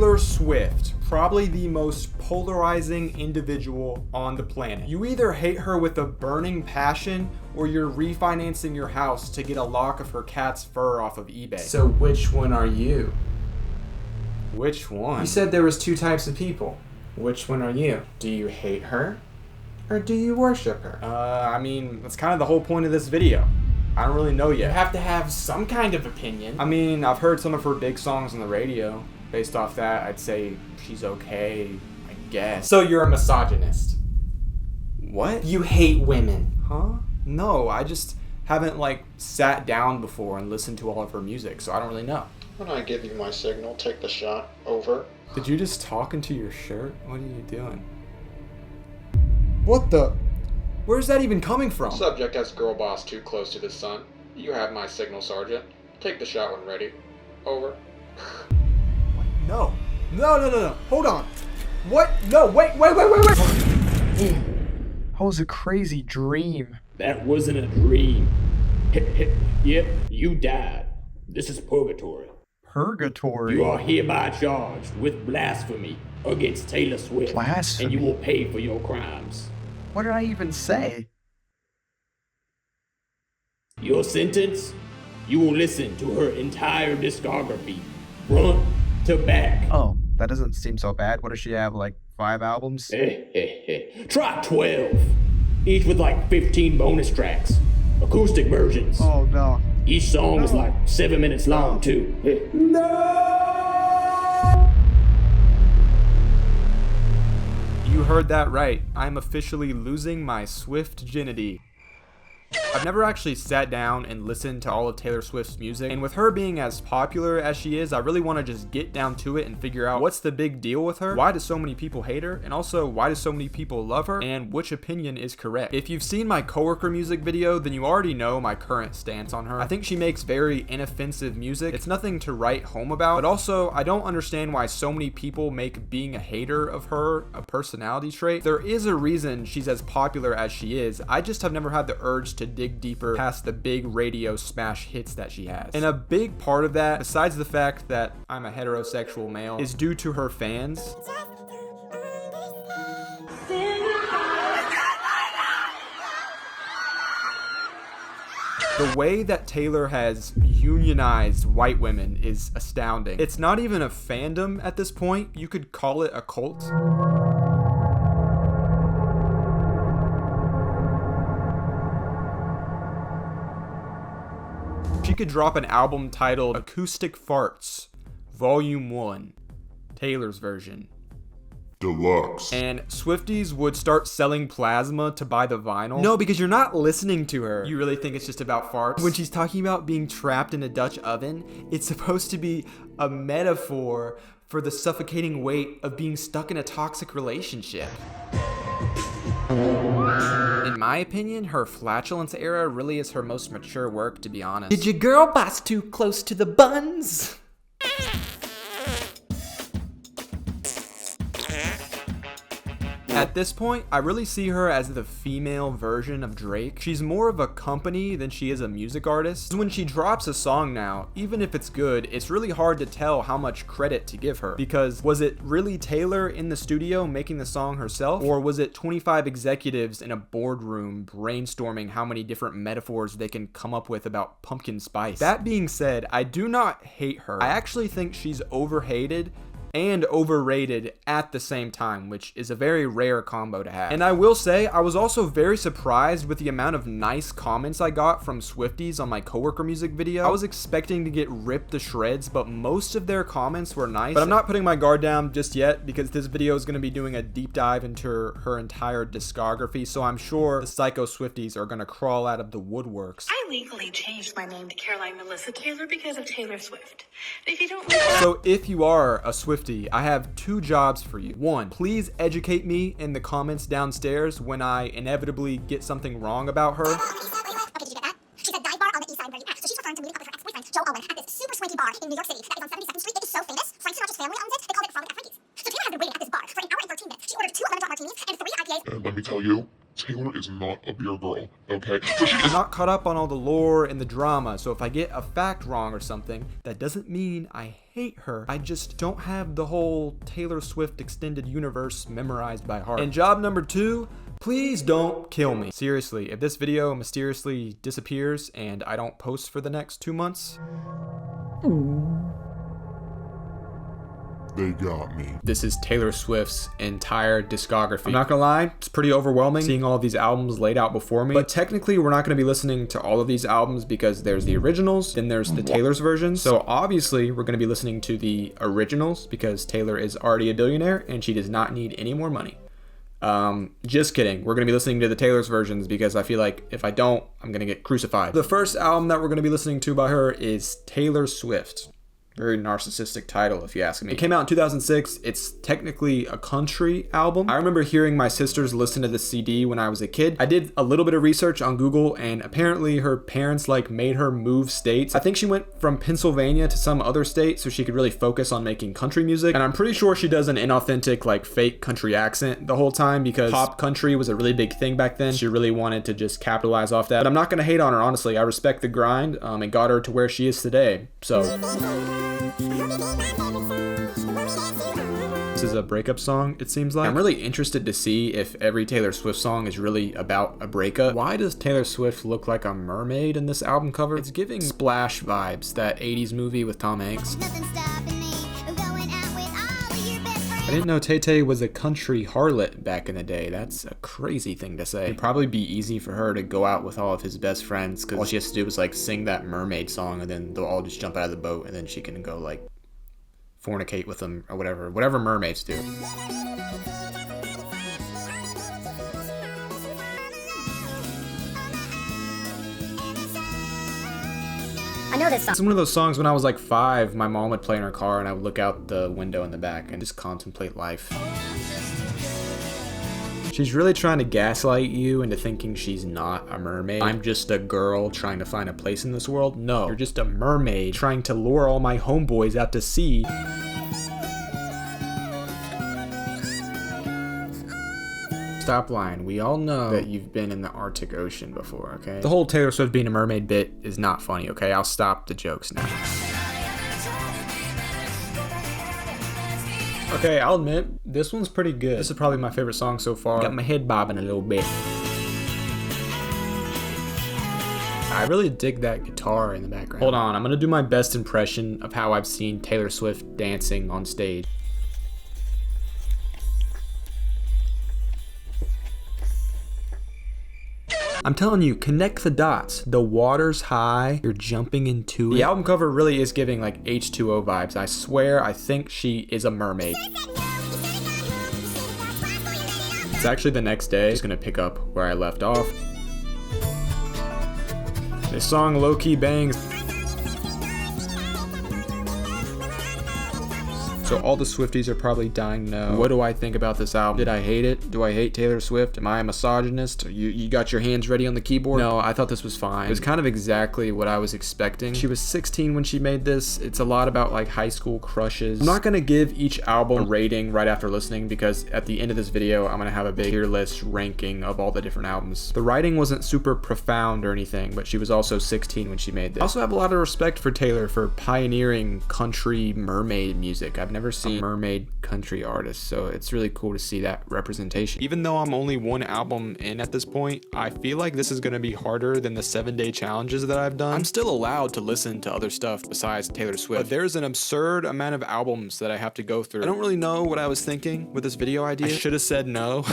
Taylor Swift, probably the most polarizing individual on the planet. You either hate her with a burning passion, or you're refinancing your house to get a lock of her cat's fur off of eBay. So which one are you? Which one? You said there was two types of people. Which one are you? Do you hate her? Or do you worship her? I mean, that's kind of the whole point of this video. I don't really know yet. You have to have some kind of opinion. I mean, I've heard some of her big songs on the radio. Based off that, I'd say she's okay, I guess. So you're a misogynist. What? You hate women. Huh? No, I just haven't, like, sat down before and listened to all of her music, so I don't really know. When I give you my signal, take the shot. Over. Did you just talk into your shirt? What are you doing? What the? Where's that even coming from? Subject has girl boss too close to the sun. You have my signal, Sergeant. Take the shot when ready. Over. No. No. Hold on. What? No, wait. That was a crazy dream. That wasn't a dream. Yep, you died. This is purgatory. Purgatory? You are hereby charged with blasphemy against Taylor Swift. Blasphemy? And you will pay for your crimes. What did I even say? Your sentence? You will listen to her entire discography, front to back. Oh, that doesn't seem so bad. What does she have, like 5 albums? Try 12. Each with like 15 bonus tracks. Acoustic versions. Oh no. Each song is like 7 minutes long too. You heard that right. I'm officially losing my Swift-ginity. I've never actually sat down and listened to all of Taylor Swift's music, and with her being as popular as she is, I really want to just get down to it and figure out what's the big deal with her, why do so many people hate her, and also why do so many people love her, and which opinion is correct. If you've seen my coworker music video, then you already know my current stance on her. I think she makes very inoffensive music. It's nothing to write home about, but also I don't understand why so many people make being a hater of her a personality trait. There is a reason she's as popular as she is. I just have never had the urge to dig deeper past the big radio smash hits that she has. And a big part of that, besides the fact that I'm a heterosexual male, is due to her fans. The way that Taylor has unionized white women is astounding. It's not even a fandom at this point. You could call it a cult. She could drop an album titled Acoustic Farts, Volume 1, Taylor's version. Deluxe. And Swifties would start selling plasma to buy the vinyl. No, because you're not listening to her. You really think it's just about farts? When she's talking about being trapped in a Dutch oven, it's supposed to be a metaphor for the suffocating weight of being stuck in a toxic relationship. In my opinion, her flatulence era really is her most mature work, to be honest. Did your girl boss too close to the buns? At this point, I really see her as the female version of Drake. She's more of a company than she is a music artist. When she drops a song now, even if it's good, it's really hard to tell how much credit to give her. Because was it really Taylor in the studio making the song herself? Or was it 25 executives in a boardroom brainstorming how many different metaphors they can come up with about pumpkin spice? That being said, I do not hate her. I actually think she's overhated and overrated at the same time, which is a very rare combo to have. And I will say, I was also very surprised with the amount of nice comments I got from Swifties on my coworker music video. I was expecting to get ripped to shreds, but most of their comments were nice. But I'm not putting my guard down just yet, because this video is going to be doing a deep dive into her entire discography, so I'm sure the psycho Swifties are going to crawl out of the woodworks. I legally changed my name to Caroline Melissa Taylor because of Taylor Swift. If you don't So if you are a Swiftie, I have 2 jobs for you. 1, please educate me in the comments downstairs when I inevitably get something wrong about her. Okay, did you get that? She said dive bar on the east side where you act. So she's referring to meeting up with her ex-boyfriend, Joe Alwyn, at this super swanky bar in New York City that is on 72nd Street. It is so famous. Frank Sinatra's family owns it. They call it Frolic at Frankie's. So Taylor has been waiting at this bar for an hour and 13 minutes. She ordered 2 lemon drop martinis and 3 IPAs. And let me tell you, Taylor is not a beer girl, okay? So she I'm not caught up on all the lore and the drama, so if I get a fact wrong or something, that doesn't mean I hate her. I just don't have the whole Taylor Swift extended universe memorized by heart. And job number 2, please don't kill me. Seriously, if this video mysteriously disappears and I don't post for the next 2 months, they got me. this is Taylor Swift's entire discography. I'm not gonna lie, it's pretty overwhelming seeing all of these albums laid out before me. But technically, we're not gonna be listening to all of these albums because there's the originals, then there's the Taylor's versions. So obviously, we're gonna be listening to the originals because Taylor is already a billionaire and she does not need any more money. Just kidding. We're gonna be listening to the Taylor's versions because I feel like if I don't, I'm gonna get crucified. The first album that we're gonna be listening to by her is Taylor Swift. Very narcissistic title, if you ask me. It came out in 2006. It's technically a country album. I remember hearing my sisters listen to the CD when I was a kid. I did a little bit of research on Google, and apparently her parents made her move states. I think she went from Pennsylvania to some other state so she could really focus on making country music. And I'm pretty sure she does an inauthentic, fake country accent the whole time because pop country was a really big thing back then. She really wanted to just capitalize off that. But I'm not gonna hate on her, honestly. I respect the grind. It got her to where she is today. So this is a breakup song, it seems like. I'm really interested to see if every Taylor Swift song is really about a breakup. Why does Taylor Swift look like a mermaid in this album cover? It's giving Splash vibes, that 80s movie with Tom Hanks. I didn't know Tay-Tay was a country harlot back in the day. That's a crazy thing to say. It'd probably be easy for her to go out with all of his best friends because all she has to do is sing that mermaid song and then they'll all just jump out of the boat and then she can go fornicate with them or whatever mermaids do. I know this song. It's one of those songs when I was 5, my mom would play in her car and I would look out the window in the back and just contemplate life. She's really trying to gaslight you into thinking she's not a mermaid. I'm just a girl trying to find a place in this world. No, you're just a mermaid trying to lure all my homeboys out to sea. Stop lying. We all know that you've been in the Arctic Ocean before, okay? The whole Taylor Swift being a mermaid bit is not funny, okay? I'll stop the jokes now. Okay, I'll admit, this one's pretty good. This is probably my favorite song so far. Got my head bobbing a little bit. I really dig that guitar in the background. Hold on, I'm gonna do my best impression of how I've seen Taylor Swift dancing on stage. I'm telling you, connect the dots. The water's high, you're jumping into it. The album cover really is giving H2O vibes. I swear, I think she is a mermaid. It's actually the next day. Just gonna pick up where I left off. This song low-key bangs. So all the Swifties are probably dying to know, what do I think about this album? Did I hate it? Do I hate Taylor Swift? Am I a misogynist? You got your hands ready on the keyboard? No, I thought this was fine. It was kind of exactly what I was expecting. She was 16 when she made this. It's a lot about high school crushes. I'm not gonna give each album a rating right after listening because at the end of this video, I'm gonna have a big tier list ranking of all the different albums. The writing wasn't super profound or anything, but she was also 16 when she made this. I also have a lot of respect for Taylor for pioneering country mermaid music. I've never seen mermaid country artists, so it's really cool to see that representation. Even though I'm only one album in at this point, I feel like this is going to be harder than the 7-day challenges that I've done. I'm still allowed to listen to other stuff besides Taylor Swift, but there's an absurd amount of albums that I have to go through. I don't really know what I was thinking with this video idea. I should have said no.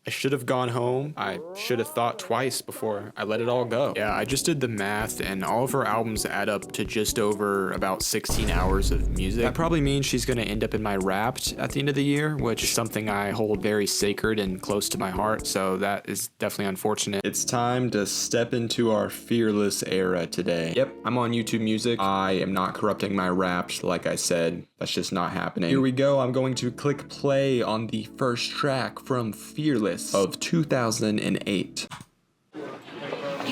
I should have gone home. I should have thought twice before I let it all go. Yeah, I just did the math and all of her albums add up to just over about 16 hours of music. That probably means she's gonna end up in my Wrapped at the end of the year, which is something I hold very sacred and close to my heart, so that is definitely unfortunate. It's time to step into our fearless era today. Yep, I'm on YouTube Music. I am not corrupting my Wrapped, like I said. That's just not happening. Here we go. I'm going to click play on the first track from Fearless of 2008.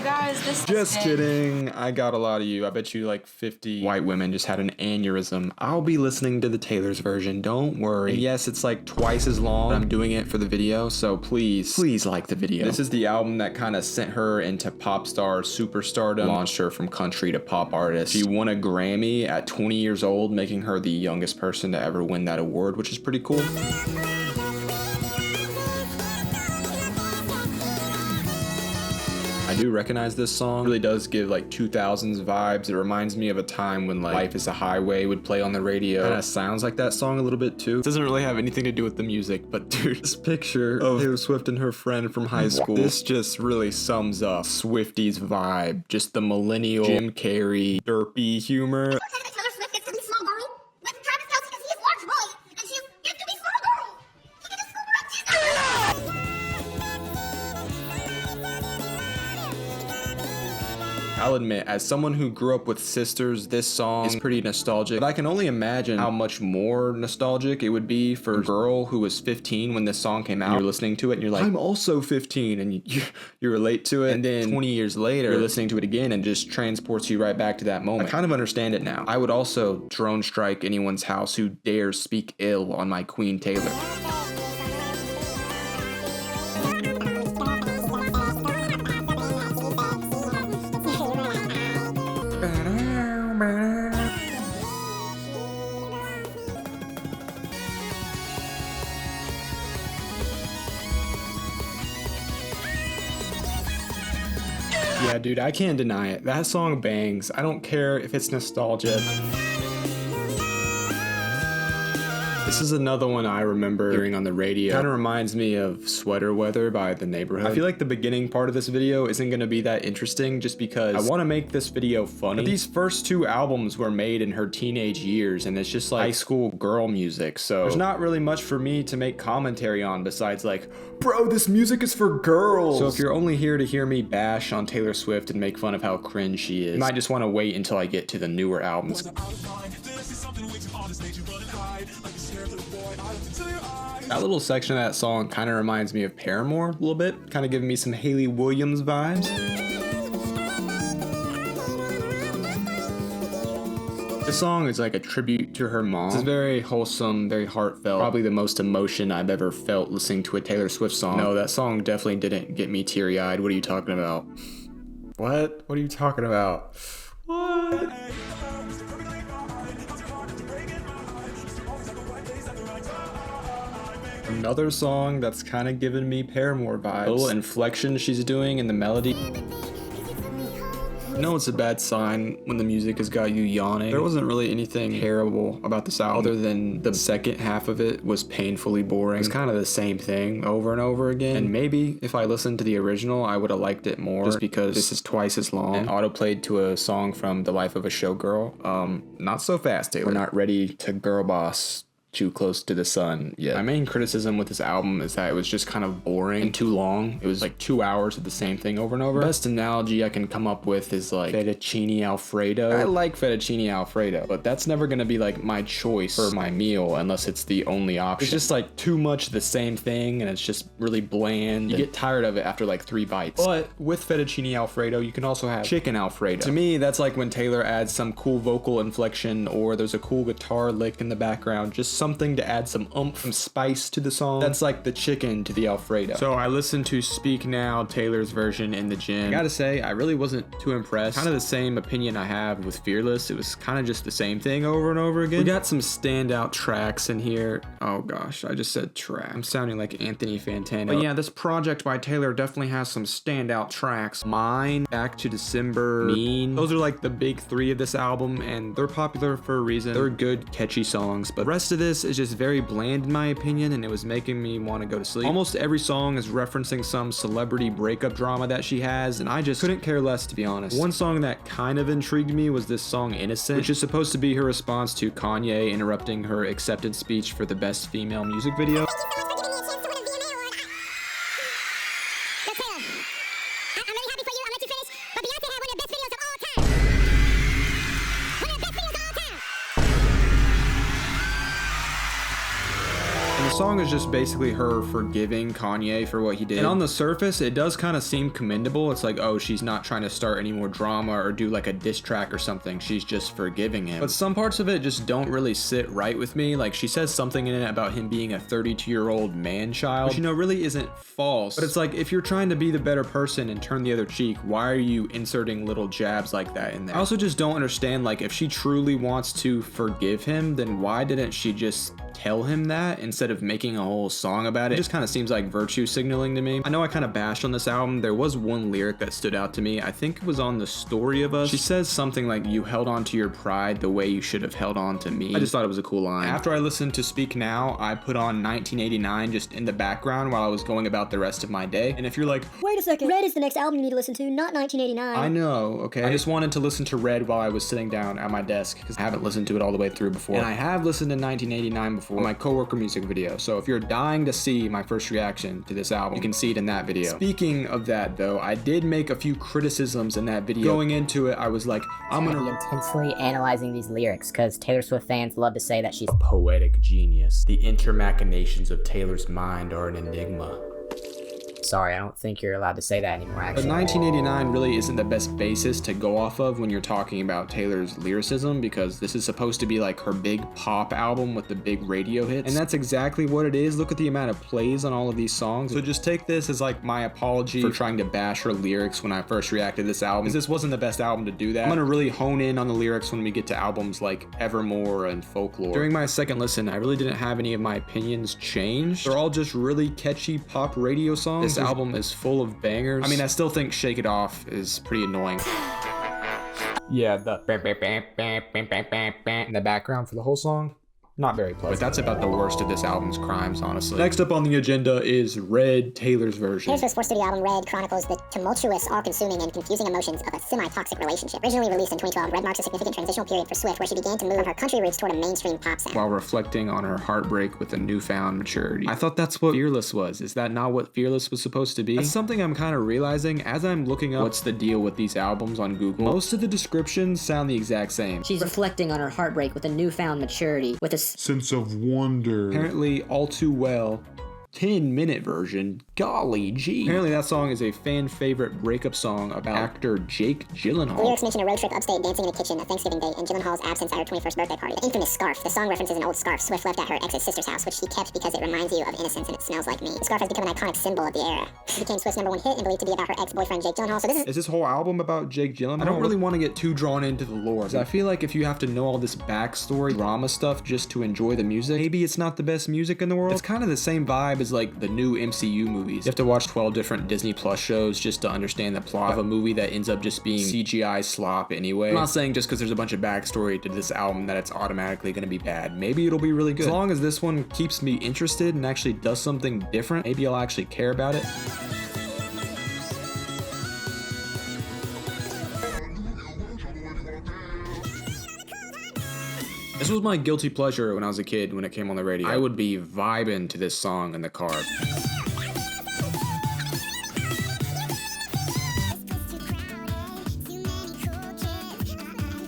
You guys, this Just has been- kidding. I got a lot of you. I bet you like 50 white women just had an aneurysm. I'll be listening to the Taylor's version. Don't worry. And yes, it's like twice as long. But I'm doing it for the video, so please like the video. This is the album that kind of sent her into pop star superstardom, launched her from country to pop artist. She won a Grammy at 20 years old, making her the youngest person to ever win that award, which is pretty cool. I do recognize this song. It really does give like 2000s vibes. It reminds me of a time when like Life Is a Highway would play on the radio. Kinda sounds like that song a little bit too. It doesn't really have anything to do with the music, but dude, this picture of Taylor Swift and her friend from high school, this just really sums up Swifties vibe. Just the millennial Jim Carrey derpy humor. Taylor Swift gets to be small girl, but Travis Kelce because he is large boy, and she gets to be small girl. He can just scoop her up. I'll admit, as someone who grew up with sisters, this song is pretty nostalgic, but I can only imagine how much more nostalgic it would be for a girl who was 15 when this song came out. You're listening to it and you're like, I'm also 15, and you relate to it, and then 20 years later, you're listening to it again and just transports you right back to that moment. I kind of understand it now. I would also drone strike anyone's house who dares speak ill on my Queen Taylor. Yeah, dude, I can't deny it. That song bangs. I don't care if it's nostalgia. This is another one I remember hearing on the radio. Kind of reminds me of Sweater Weather by The Neighborhood. I feel like the beginning part of this video isn't going to be that interesting just because I want to make this video funny. But these first two albums were made in her teenage years, and it's just like high school girl music, so there's not really much for me to make commentary on besides like, bro, this music is for girls. So if you're only here to hear me bash on Taylor Swift and make fun of how cringe she is, you might just want to wait until I get to the newer albums. That little section of that song kind of reminds me of Paramore a little bit, kind of giving me some Hayley Williams vibes. This song is like a tribute to her mom. It's very wholesome, very heartfelt, probably the most emotion I've ever felt listening to a Taylor Swift song. No, that song definitely didn't get me teary-eyed. What are you talking about? What? What are you talking about? What? Another song that's kind of giving me Paramore vibes. The little inflection she's doing in the melody. You know it's a bad sign when the music has got you yawning. There wasn't really anything terrible about this album other than the second half of it was painfully boring. It's kind of the same thing over and over again. And maybe if I listened to the original, I would have liked it more just because this is twice as long and autoplayed to a song from The Life of a Showgirl. Not so fast, Taylor. We're not ready to girl boss too close to the sun yet. My main criticism with this album is that it was just kind of boring and too long. It was like 2 hours of the same thing over and over. The best analogy I can come up with is like fettuccine alfredo. I like fettuccine alfredo, but that's never gonna be like my choice for my meal unless it's the only option. It's just like too much the same thing and it's just really bland. You get tired of it after like 3 bites. But with fettuccine alfredo, you can also have chicken alfredo. To me, that's like when Taylor adds some cool vocal inflection or there's a cool guitar lick in the background, just something to add some oomph, some spice to the song. That's like the chicken to the Alfredo. So I listened to Speak Now, Taylor's version in the gym. I gotta say, I really wasn't too impressed. Kind of the same opinion I have with Fearless. It was kind of just the same thing over and over again. We got some standout tracks in here. Oh gosh, I just said track. I'm sounding like Anthony Fantano. But yeah, this project by Taylor definitely has some standout tracks. Mine, Back to December, Mean. Those are like the big 3 of this album, and they're popular for a reason. They're good, catchy songs, but the rest of this is just very bland in my opinion, and it was making me want to go to sleep. Almost every song is referencing some celebrity breakup drama that she has, and I just couldn't care less, to be honest. One song that kind of intrigued me was this song Innocent, which is supposed to be her response to Kanye interrupting her acceptance speech for the best female music video. song is just basically her forgiving Kanye for what he did. And on the surface, it does kind of seem commendable. It's like, oh, she's not trying to start any more drama or do like a diss track or something. She's just forgiving him. But some parts of it just don't really sit right with me. Like she says something in it about him being a 32-year-old man-child, which, you know, really isn't false. But it's like, if you're trying to be the better person and turn the other cheek, why are you inserting little jabs like that in there? I also just don't understand, like, if she truly wants to forgive him, then why didn't she just tell him that instead of making a whole song about it? It just kind of seems like virtue signaling to me. I know I kind of bashed on this album. There was one lyric that stood out to me. I think it was on The Story of Us. She says something like, you held on to your pride the way you should have held on to me. I just thought it was a cool line. After I listened to Speak Now, I put on 1989 just in the background while I was going about the rest of my day. And if you're like, wait a second, Red is the next album you need to listen to, not 1989. I know, okay? I just wanted to listen to Red while I was sitting down at my desk because I haven't listened to it all the way through before. And I have listened to 1989 before on my coworker music video. So if you're dying to see my first reaction to this album, you can see it in that video. Speaking of that though, I did make a few criticisms in that video. Going into it, I was like, I'm gonna be intensely analyzing these lyrics because Taylor Swift fans love to say that she's a poetic genius. The intermachinations of Taylor's mind are an enigma. Sorry, I don't think you're allowed to say that anymore, actually. But 1989 really isn't the best basis to go off of when you're talking about Taylor's lyricism, because this is supposed to be like her big pop album with the big radio hits. And that's exactly what it is. Look at the amount of plays on all of these songs. So just take this as like my apology for trying to bash her lyrics when I first reacted to this album, because this wasn't the best album to do that. I'm gonna really hone in on the lyrics when we get to albums like Evermore and Folklore. During my second listen, I really didn't have any of my opinions changed. They're all just really catchy pop radio songs. This album is full of bangers. I mean, I still think Shake It Off is pretty annoying. Yeah, the in the background for the whole song, not very pleasant. But that's about the worst of this album's crimes, honestly. Next up on the agenda is Red, Taylor's version. Taylor Swift's fourth studio album, Red, chronicles the tumultuous, all-consuming, and confusing emotions of a semi-toxic relationship. Originally released in 2012, Red marks a significant transitional period for Swift, where she began to move from her country roots toward a mainstream pop sound, while reflecting on her heartbreak with a newfound maturity. I thought that's what Fearless was. Is that not what Fearless was supposed to be? That's something I'm kind of realizing as I'm looking up what's the deal with these albums on Google. Most of the descriptions sound the exact same. She's reflecting on her heartbreak with a newfound maturity, with a sense of wonder. Apparently, All Too Well, 10-minute version, golly gee. Apparently that song is a fan favorite breakup song about actor Jake Gyllenhaal. The lyrics mention a road trip upstate, dancing in a kitchen, a Thanksgiving day, and Gyllenhaal's absence at her 21st birthday party. The infamous scarf. The song references an old scarf Swift left at her ex's sister's house, which she kept because it reminds you of innocence and it smells like me. The scarf has become an iconic symbol of the era. It became Swift's #1 hit and believed to be about her ex-boyfriend Jake Gyllenhaal. So is this whole album about Jake Gyllenhaal? I don't really want to get too drawn into the lore. I feel like if you have to know all this backstory, drama stuff just to enjoy the music, maybe it's not the best music in the world. It's kind of the same vibe as like the new MCU movies. You have to watch 12 different Disney Plus shows just to understand the plot of a movie that ends up just being CGI slop anyway. I'm not saying just because there's a bunch of backstory to this album that it's automatically going to be bad. Maybe it'll be really good. As long as this one keeps me interested and actually does something different, maybe I'll actually care about it. This was my guilty pleasure when I was a kid when it came on the radio. I would be vibing to this song in the car.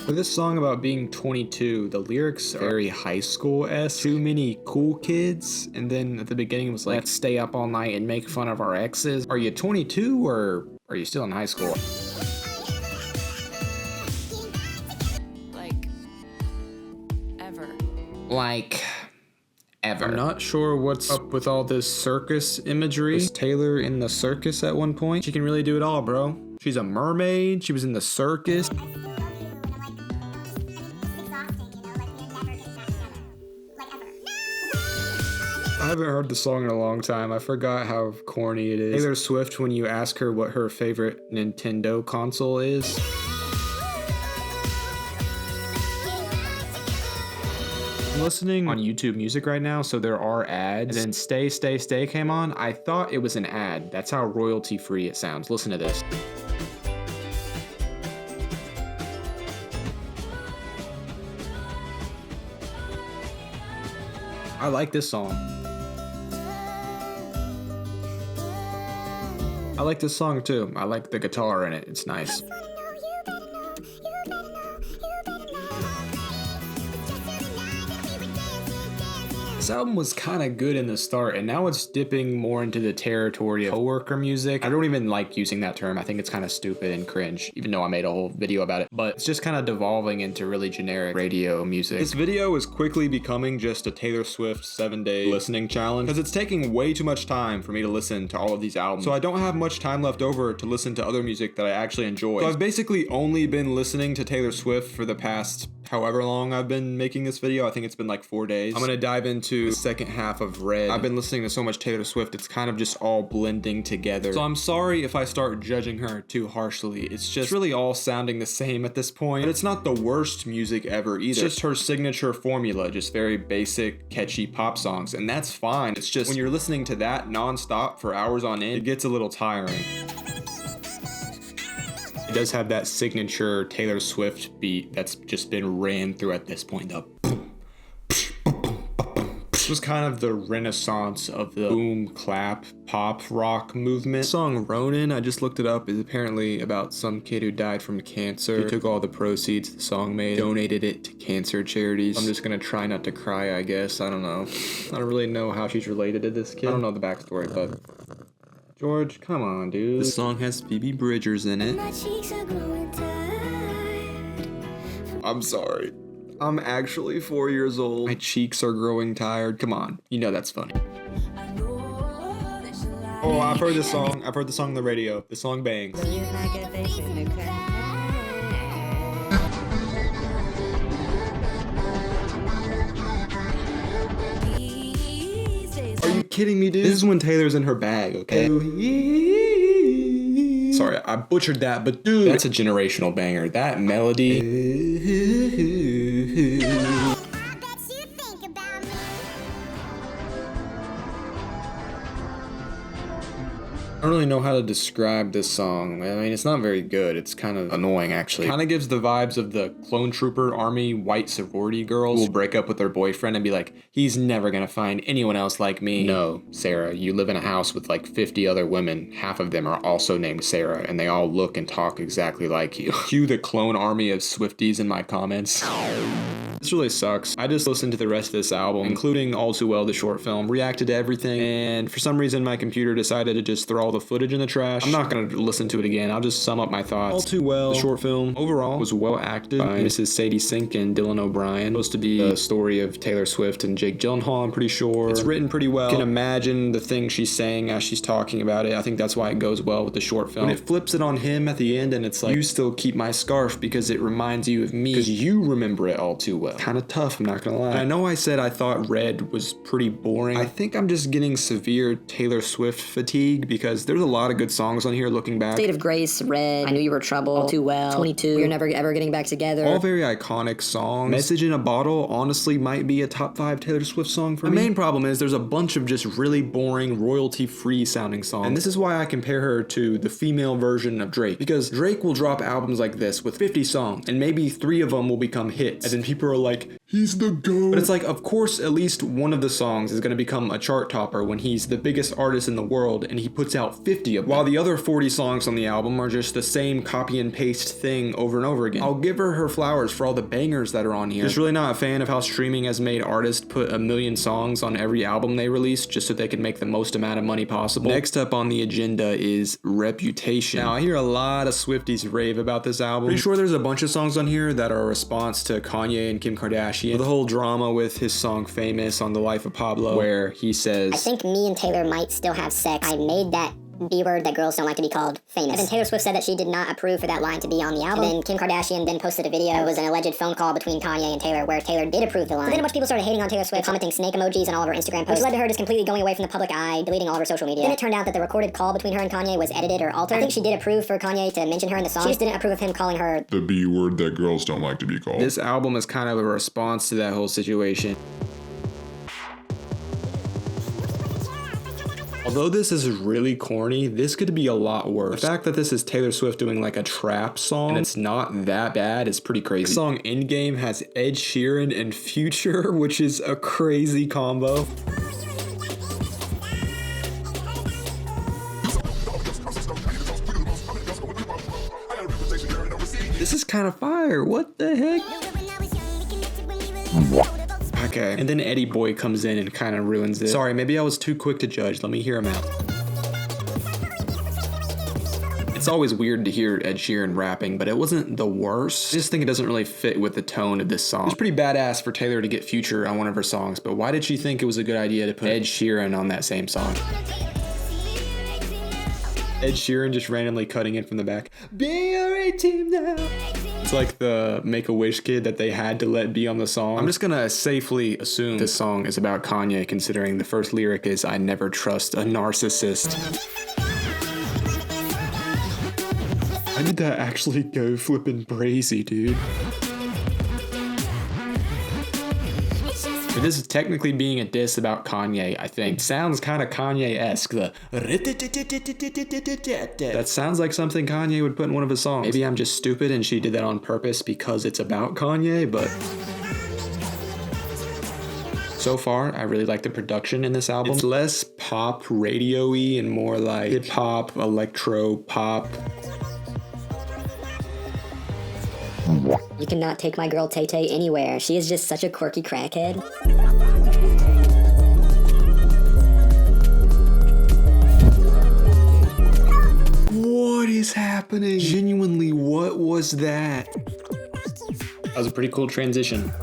For this song about being 22, the lyrics are very high school-esque. Too many cool kids. And then at the beginning it was like, let's stay up all night and make fun of our exes. Are you 22 or are you still in high school? Like ever. I'm not sure what's up with all this circus imagery. Was Taylor in the circus at one point? She can really do it all, bro. She's a mermaid. She was in the circus. I haven't heard the song in a long time. I forgot how corny it is. Taylor Swift, when you ask her what her favorite Nintendo console is. I'm listening on YouTube Music right now, so there are ads. And then Stay, Stay, Stay came on. I thought it was an ad. That's how royalty free it sounds. Listen to this. I like this song. I like this song too. I like the guitar in it. It's nice. This album was kind of good in the start, and now it's dipping more into the territory of coworker music. I don't even like using that term. I think it's kind of stupid and cringe, even though I made a whole video about it. But it's just kind of devolving into really generic radio music. This video is quickly becoming just a Taylor Swift 7-day listening challenge, because it's taking way too much time for me to listen to all of these albums. So I don't have much time left over to listen to other music that I actually enjoy. So I've basically only been listening to Taylor Swift for the past however long I've been making this video. I think it's been like 4 days. I'm gonna dive into the second half of Red. I've been listening to so much Taylor Swift, it's kind of just all blending together. So I'm sorry if I start judging her too harshly. It's just really all sounding the same at this point. But it's not the worst music ever either. It's just her signature formula, just very basic, catchy pop songs, and that's fine. It's just when you're listening to that non-stop for hours on end, it gets a little tiring. It does have that signature Taylor Swift beat that's just been ran through at this point. This was kind of the renaissance of the boom clap pop rock movement. The song Ronin, I just looked it up, is apparently about some kid who died from cancer. He took all the proceeds the song made, donated it to cancer charities. I'm just gonna try not to cry, I guess. I don't know. I don't really know how she's related to this kid. I don't know the backstory, but George, come on, dude. This song has Phoebe Bridgers in it. I'm sorry. I'm actually 4 years old. My cheeks are growing tired. Come on. You know that's funny. Oh, I've heard this song. I've heard the song on the radio. The song bangs. Are you kidding me, dude? This is when Taylor's in her bag, okay? Sorry, I butchered that, but dude, that's a generational banger. That melody. I don't really know how to describe this song. I mean, it's not very good. It's kind of annoying, actually. Kind of gives the vibes of the clone trooper army white sorority girls who will break up with their boyfriend and be like, he's never gonna find anyone else like me. No, Sarah, you live in a house with like 50 other women. Half of them are also named Sarah, and they all look and talk exactly like you. Cue the clone army of Swifties in my comments. This really sucks. I just listened to the rest of this album, including All Too Well, the short film, reacted to everything, and for some reason my computer decided to just throw all the footage in the trash. I'm not gonna listen to it again. I'll just sum up my thoughts. All Too Well, the short film, overall, was well acted by Mrs. Sadie Sink and Dylan O'Brien. Supposed to be the story of Taylor Swift and Jake Gyllenhaal, I'm pretty sure. It's written pretty well. You can imagine the things she's saying as she's talking about it. I think that's why it goes well with the short film. When it flips it on him at the end and it's like, you still keep my scarf because it reminds you of me, because you remember it all too well. Kind of tough, I'm not gonna lie. I know I said I thought Red was pretty boring. I think I'm just getting severe Taylor Swift fatigue, because there's a lot of good songs on here looking back. State of Grace, Red, I Knew You Were Trouble, All Too Well, 22, We're Never Ever Getting Back Together. All very iconic songs. Message in a Bottle honestly might be a top 5 Taylor Swift song for me. The main problem is there's a bunch of just really boring, royalty-free sounding songs. And this is why I compare her to the female version of Drake, because Drake will drop albums like this with 50 songs, and maybe 3 of them will become hits. And then people are like, he's the GOAT. But it's like, of course, at least one of the songs is gonna become a chart topper when he's the biggest artist in the world and he puts out 50 of them, while the other 40 songs on the album are just the same copy and paste thing over and over again. I'll give her flowers for all the bangers that are on here. Just really not a fan of how streaming has made artists put 1 million songs on every album they release just so they can make the most amount of money possible. Next up on the agenda is Reputation. Now, I hear a lot of Swifties rave about this album. Pretty sure there's a bunch of songs on here that are a response to Kanye and Kim Kardashian. The whole drama with his song Famous on The Life of Pablo, where he says, I think me and Taylor might still have sex. I made that B-word that girls don't like to be called, famous. And then Taylor Swift said that she did not approve for that line to be on the album. And then Kim Kardashian then posted a video. It was an alleged phone call between Kanye and Taylor where Taylor did approve the line. So then a bunch of people started hating on Taylor Swift, commenting snake emojis on all of her Instagram posts, which led to her just completely going away from the public eye, deleting all of her social media. Then it turned out that the recorded call between her and Kanye was edited or altered. I think she did approve for Kanye to mention her in the song. She just didn't approve of him calling her the B word that girls don't like to be called. This album is kind of a response to that whole situation. Although this is really corny, this could be a lot worse. The fact that this is Taylor Swift doing like a trap song and it's not that bad is pretty crazy. The song Endgame has Ed Sheeran and Future, which is a crazy combo. This is kind of fire. What the heck? I Okay. And then Eddie Boy comes in and kind of ruins it. Sorry, maybe I was too quick to judge. Let me hear him out. It's always weird to hear Ed Sheeran rapping, but it wasn't the worst. I just think it doesn't really fit with the tone of this song. It's pretty badass for Taylor to get Future on one of her songs, but why did she think it was a good idea to put Ed Sheeran on that same song? Ed Sheeran just randomly cutting in from the back. Be your A-team now. It's like the Make-A-Wish kid that they had to let be on the song. I'm just gonna safely assume this song is about Kanye, considering the first lyric is, I never trust a narcissist. Why did that actually go flippin' crazy, dude? This is technically being a diss about Kanye, I think. It sounds kind of Kanye-esque. That sounds like something Kanye would put in one of his songs. Maybe I'm just stupid and she did that on purpose because it's about Kanye, but... So far, I really like the production in this album. It's less pop radio-y and more like hip-hop, electro-pop. You cannot take my girl Tay Tay anywhere. She is just such a quirky crackhead. What is happening? Genuinely, what was that? That was a pretty cool transition.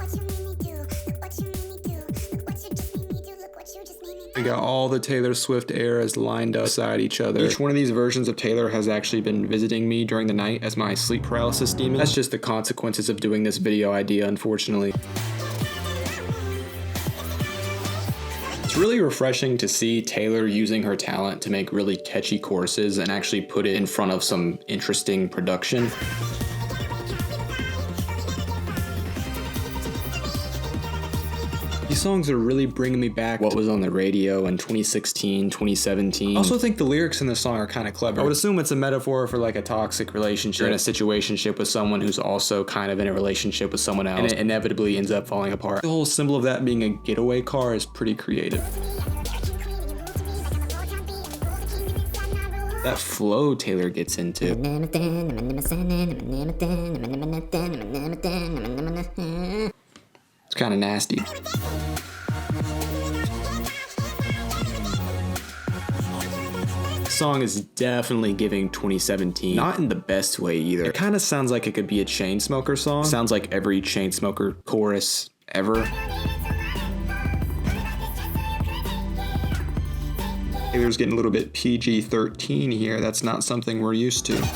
We got all the Taylor Swift eras lined up beside each other. Each one of these versions of Taylor has actually been visiting me during the night as my sleep paralysis demon. That's just the consequences of doing this video idea, unfortunately. It's really refreshing to see Taylor using her talent to make really catchy choruses and actually put it in front of some interesting production. These songs are really bringing me back what was on the radio in 2016, 2017. I also think the lyrics in this song are kind of clever. I would assume it's a metaphor for like a toxic relationship. You're in a situationship with someone who's also kind of in a relationship with someone else, and it inevitably ends up falling apart. The whole symbol of that being a getaway car is pretty creative. That flow Taylor gets into. It's kind of nasty. This song is definitely giving 2017. Not in the best way either. It kind of sounds like it could be a Chainsmokers song. Sounds like every Chainsmokers chorus ever. Taylor's getting a little bit PG-13 here. That's not something we're used to.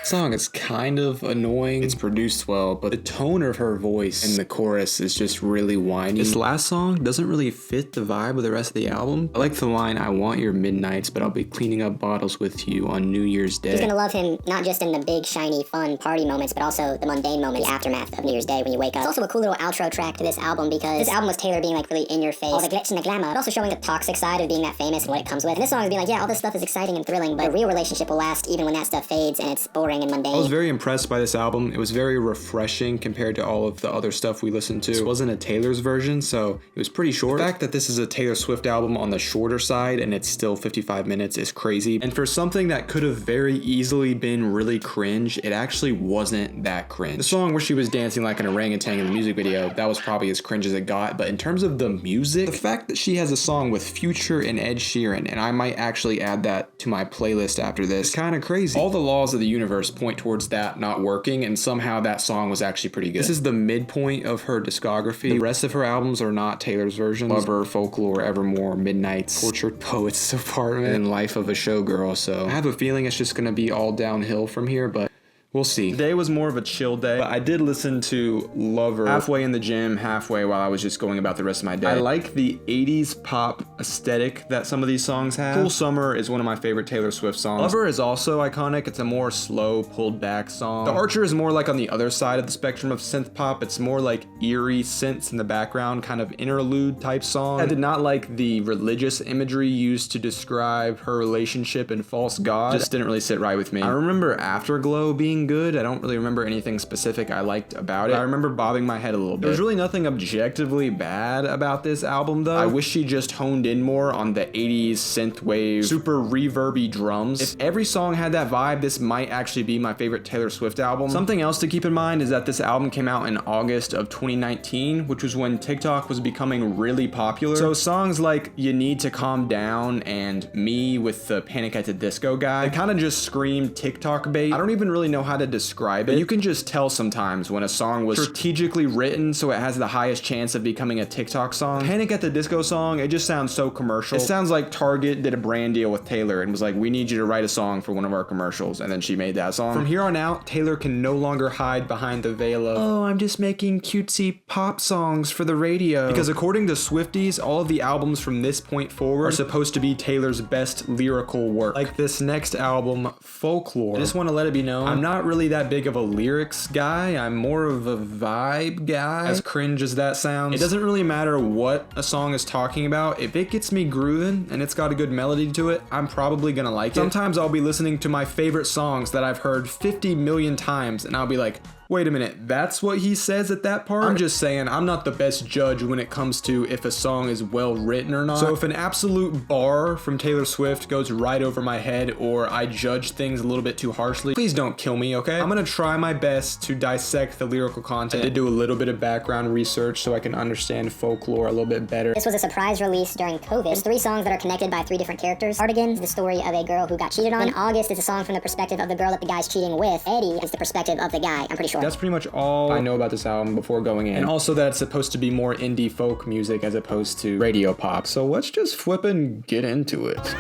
Song is kind of annoying. It's produced well, but the tone of her voice in the chorus is just really whiny. This last song doesn't really fit the vibe of the rest of the album. I like the line, I want your midnights, but I'll be cleaning up bottles with you on New Year's Day. She's gonna love him, not just in the big, shiny, fun party moments, but also the mundane moments, the aftermath of New Year's Day when you wake up. It's also a cool little outro track to this album because this album was Taylor being like really in your face, all the glitz and the glamour, but also showing the toxic side of being that famous and what it comes with. And this song is being like, yeah, all this stuff is exciting and thrilling, but a real relationship will last even when that stuff fades and it's boring and mundane. I was very impressed by this album. It was very refreshing compared to all of the other stuff we listened to. This wasn't a Taylor's version, so it was pretty short. The fact that this is a Taylor Swift album on the shorter side and it's still 55 minutes is crazy. And for something that could have very easily been really cringe, it actually wasn't that cringe. The song where she was dancing like an orangutan in the music video, that was probably as cringe as it got, but in terms of the music, the fact that she has a song with Future and Ed Sheeran, and I might actually add that to my playlist after this, is kind of crazy. All the laws of the universe point towards that not working, and somehow that song was actually pretty good. This is the midpoint of her discography. The rest of her albums are not Taylor's versions. Lover, Folklore, Evermore, Midnights, Tortured Poets Apartment, and Life of a Showgirl, so I have a feeling it's just gonna be all downhill from here, but we'll see. Today was more of a chill day, but I did listen to Lover halfway in the gym, halfway while I was just going about the rest of my day. I like the 80s pop aesthetic that some of these songs have. Cool Summer is one of my favorite Taylor Swift songs. Lover is also iconic. It's a more slow, pulled back song. The Archer is more like on the other side of the spectrum of synth pop. It's more like eerie synths in the background, kind of interlude type song. I did not like the religious imagery used to describe her relationship and false god. Just didn't really sit right with me. I remember Afterglow being anything good. I don't really remember anything specific I liked about it. I remember bobbing my head a little bit. There's really nothing objectively bad about this album though. I wish she just honed in more on the 80s synthwave, super reverby drums. If every song had that vibe, this might actually be my favorite Taylor Swift album. Something else to keep in mind is that this album came out in August of 2019, which was when TikTok was becoming really popular. So songs like You Need to Calm Down and Me with the Panic at the Disco guy, kind of just scream TikTok bait. I don't even really know how to describe it. You can just tell sometimes when a song was strategically written so it has the highest chance of becoming a TikTok song. Panic at the Disco song, it just sounds so commercial. It sounds like Target did a brand deal with Taylor and was like, we need you to write a song for one of our commercials, and then she made that song. From here on out, Taylor can no longer hide behind the veil of, oh, I'm just making cutesy pop songs for the radio. Because according to Swifties, all of the albums from this point forward are supposed to be Taylor's best lyrical work. Like this next album, Folklore. I just want to let it be known, I'm not really that big of a lyrics guy. I'm more of a vibe guy. As cringe as that sounds, it doesn't really matter what a song is talking about. If it gets me grooving and it's got a good melody to it, I'm probably gonna like it. Sometimes I'll be listening to my favorite songs that I've heard 50 million times and I'll be like, wait a minute, that's what he says at that part? I'm just saying, I'm not the best judge when it comes to if a song is well written or not. So if an absolute bar from Taylor Swift goes right over my head or I judge things a little bit too harshly, please don't kill me, okay? I'm gonna try my best to dissect the lyrical content. I did do a little bit of background research so I can understand Folklore a little bit better. This was a surprise release during COVID. There's 3 songs that are connected by 3 different characters. Cardigan is the story of a girl who got cheated on. In August is a song from the perspective of the girl that the guy's cheating with. Eddie is the perspective of the guy, I'm pretty sure. That's pretty much all I know about this album before going in. And also that it's supposed to be more indie folk music as opposed to radio pop. So let's just flip and get into it.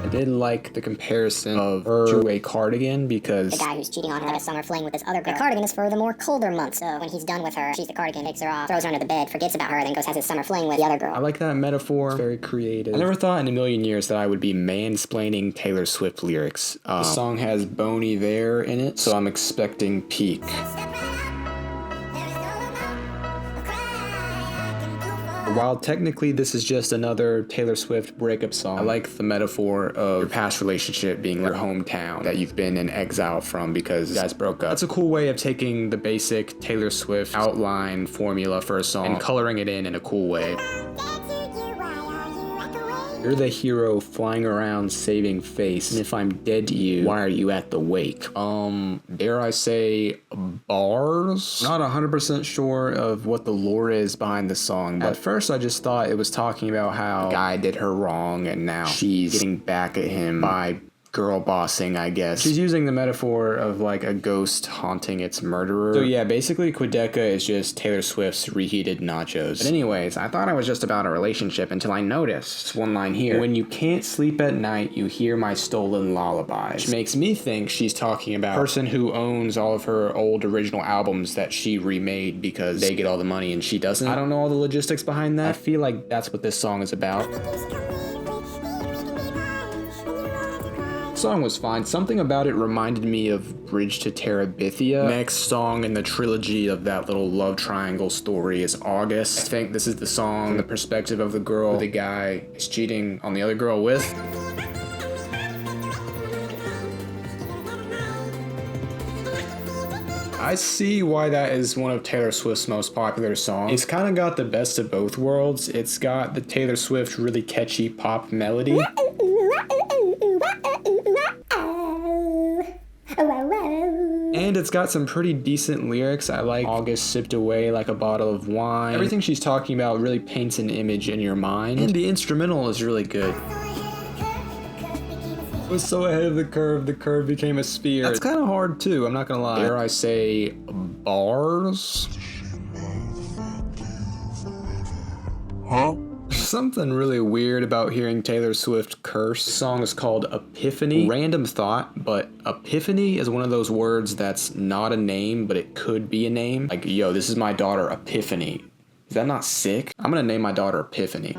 I did like the comparison of her to a cardigan because the guy who's cheating on her had a summer fling with this other girl. The cardigan is for the more colder months, so when he's done with her, she's the cardigan, takes her off, throws her under the bed, forgets about her, then goes has his summer fling with the other girl. I like that metaphor. It's very creative. I never thought in a million years that I would be mansplaining Taylor Swift lyrics. The song has Boney There in it, so I'm expecting peak. While technically this is just another Taylor Swift breakup song, I like the metaphor of your past relationship being your hometown that you've been in exile from because you guys broke up. That's a cool way of taking the basic Taylor Swift outline formula for a song and coloring it in a cool way. You're the hero flying around saving face, and if I'm dead to you, why are you at the wake? Dare I say bars? Not 100% sure of what the lore is behind the song. At first I just thought it was talking about how the guy did her wrong and now she's getting back at him by girl bossing, I guess. She's using the metaphor of like a ghost haunting its murderer. So yeah, basically Quedeca is just Taylor Swift's reheated nachos. But anyways, I thought it was just about a relationship until I noticed one line here. When you can't sleep at night, you hear my stolen lullabies. Which makes me think she's talking about a person who owns all of her old original albums that she remade because they get all the money and she doesn't. I don't know all the logistics behind that. I feel like that's what this song is about. Song was fine. Something about it reminded me of Bridge to Terabithia. Next song in the trilogy of that little love triangle story is August. I think this is the song from the perspective of the girl the guy is cheating on the other girl with. I see why that is one of Taylor Swift's most popular songs. It's kind of got the best of both worlds. It's got the Taylor Swift really catchy pop melody. And it's got some pretty decent lyrics. I like August sipped away like a bottle of wine. Everything she's talking about really paints an image in your mind. And the instrumental is really good. Was so ahead of the curve became a spear. That's kind of hard too, I'm not gonna lie. Dare I say bars? Huh? Something really weird about hearing Taylor Swift curse. The song is called Epiphany. Random thought, but epiphany is one of those words that's not a name, but it could be a name. Like, yo, this is my daughter Epiphany. Is that not sick? I'm gonna name my daughter Epiphany.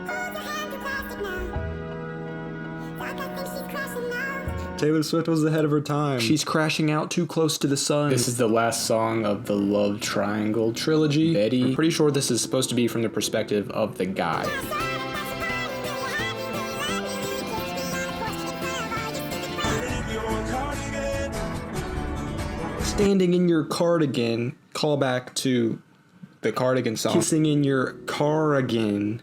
Taylor Swift was ahead of her time. She's crashing out too close to the sun. This is the last song of the Love Triangle trilogy. Betty. I'm pretty sure this is supposed to be from the perspective of the guy. Standing in your cardigan. Call back to the Cardigan song. Kissing in your car again.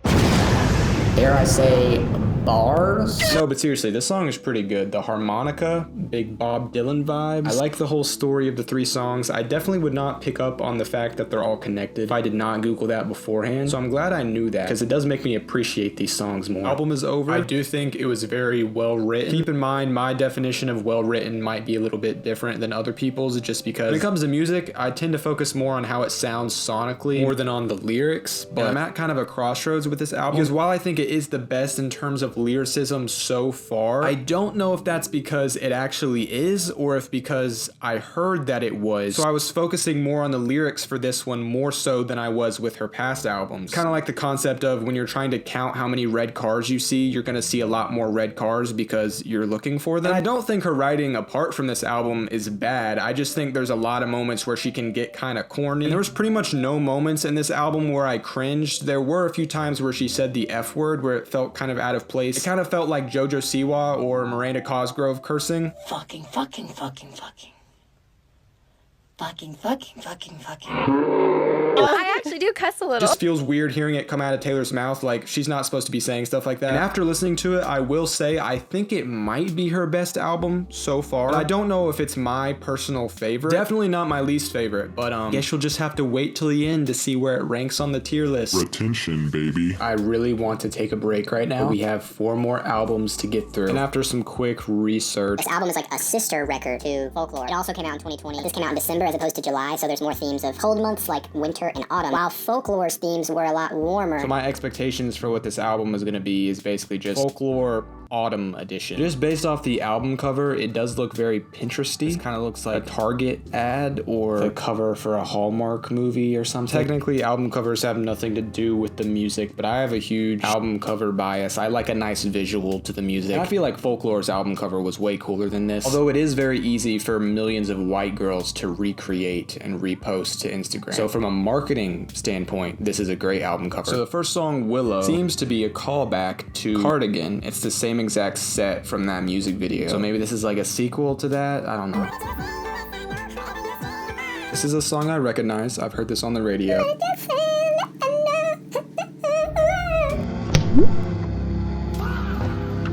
Dare I say, bars? No, but seriously, this song is pretty good. The harmonica, big Bob Dylan vibes. I like the whole story of the 3 songs. I definitely would not pick up on the fact that they're all connected if I did not Google that beforehand. So I'm glad I knew that, because it does make me appreciate these songs more. Album is over. I do think it was very well written. Keep in mind, my definition of well written might be a little bit different than other people's, just because when it comes to music, I tend to focus more on how it sounds sonically more than on the lyrics. But I'm at kind of a crossroads with this album, because while I think it is the best in terms of lyricism so far, I don't know if that's because it actually is or if because I heard that it was. So I was focusing more on the lyrics for this one more so than I was with her past albums. Kind of like the concept of when you're trying to count how many red cars you see, you're gonna see a lot more red cars because you're looking for them. And I don't think her writing apart from this album is bad. I just think there's a lot of moments where she can get kind of corny. And there was pretty much no moments in this album where I cringed. There were a few times where she said the F word where it felt kind of out of place. It kind of felt like JoJo Siwa or Miranda Cosgrove cursing. Fucking. I actually do cuss a little. It just feels weird hearing it come out of Taylor's mouth. Like, she's not supposed to be saying stuff like that. And after listening to it, I will say I think it might be her best album so far. But I don't know if it's my personal favorite. Definitely not my least favorite, but I guess you'll just have to wait till the end to see where it ranks on the tier list. Retention, baby. I really want to take a break right now. We have 4 more albums to get through. And after some quick research, This album is like a sister record to Folklore. It also came out in 2020. This came out in December as opposed to July, so there's more themes of cold months like winter and autumn, while Folklore's themes were a lot warmer. So my expectations for what this album is going to be is basically just Folklore Autumn Edition. Just based off the album cover, it does look very Pinteresty. It kind of looks like a Target ad or the cover for a Hallmark movie or something. Technically, album covers have nothing to do with the music, but I have a huge album cover bias. I like a nice visual to the music. And I feel like Folklore's album cover was way cooler than this. Although it is very easy for millions of white girls to recreate and repost to Instagram. So from a marketing standpoint, this is a great album cover. So the first song, Willow, seems to be a callback to Cardigan. It's the same exact set from that music video. So maybe this is like a sequel to that? I don't know. This is a song I recognize. I've heard this on the radio.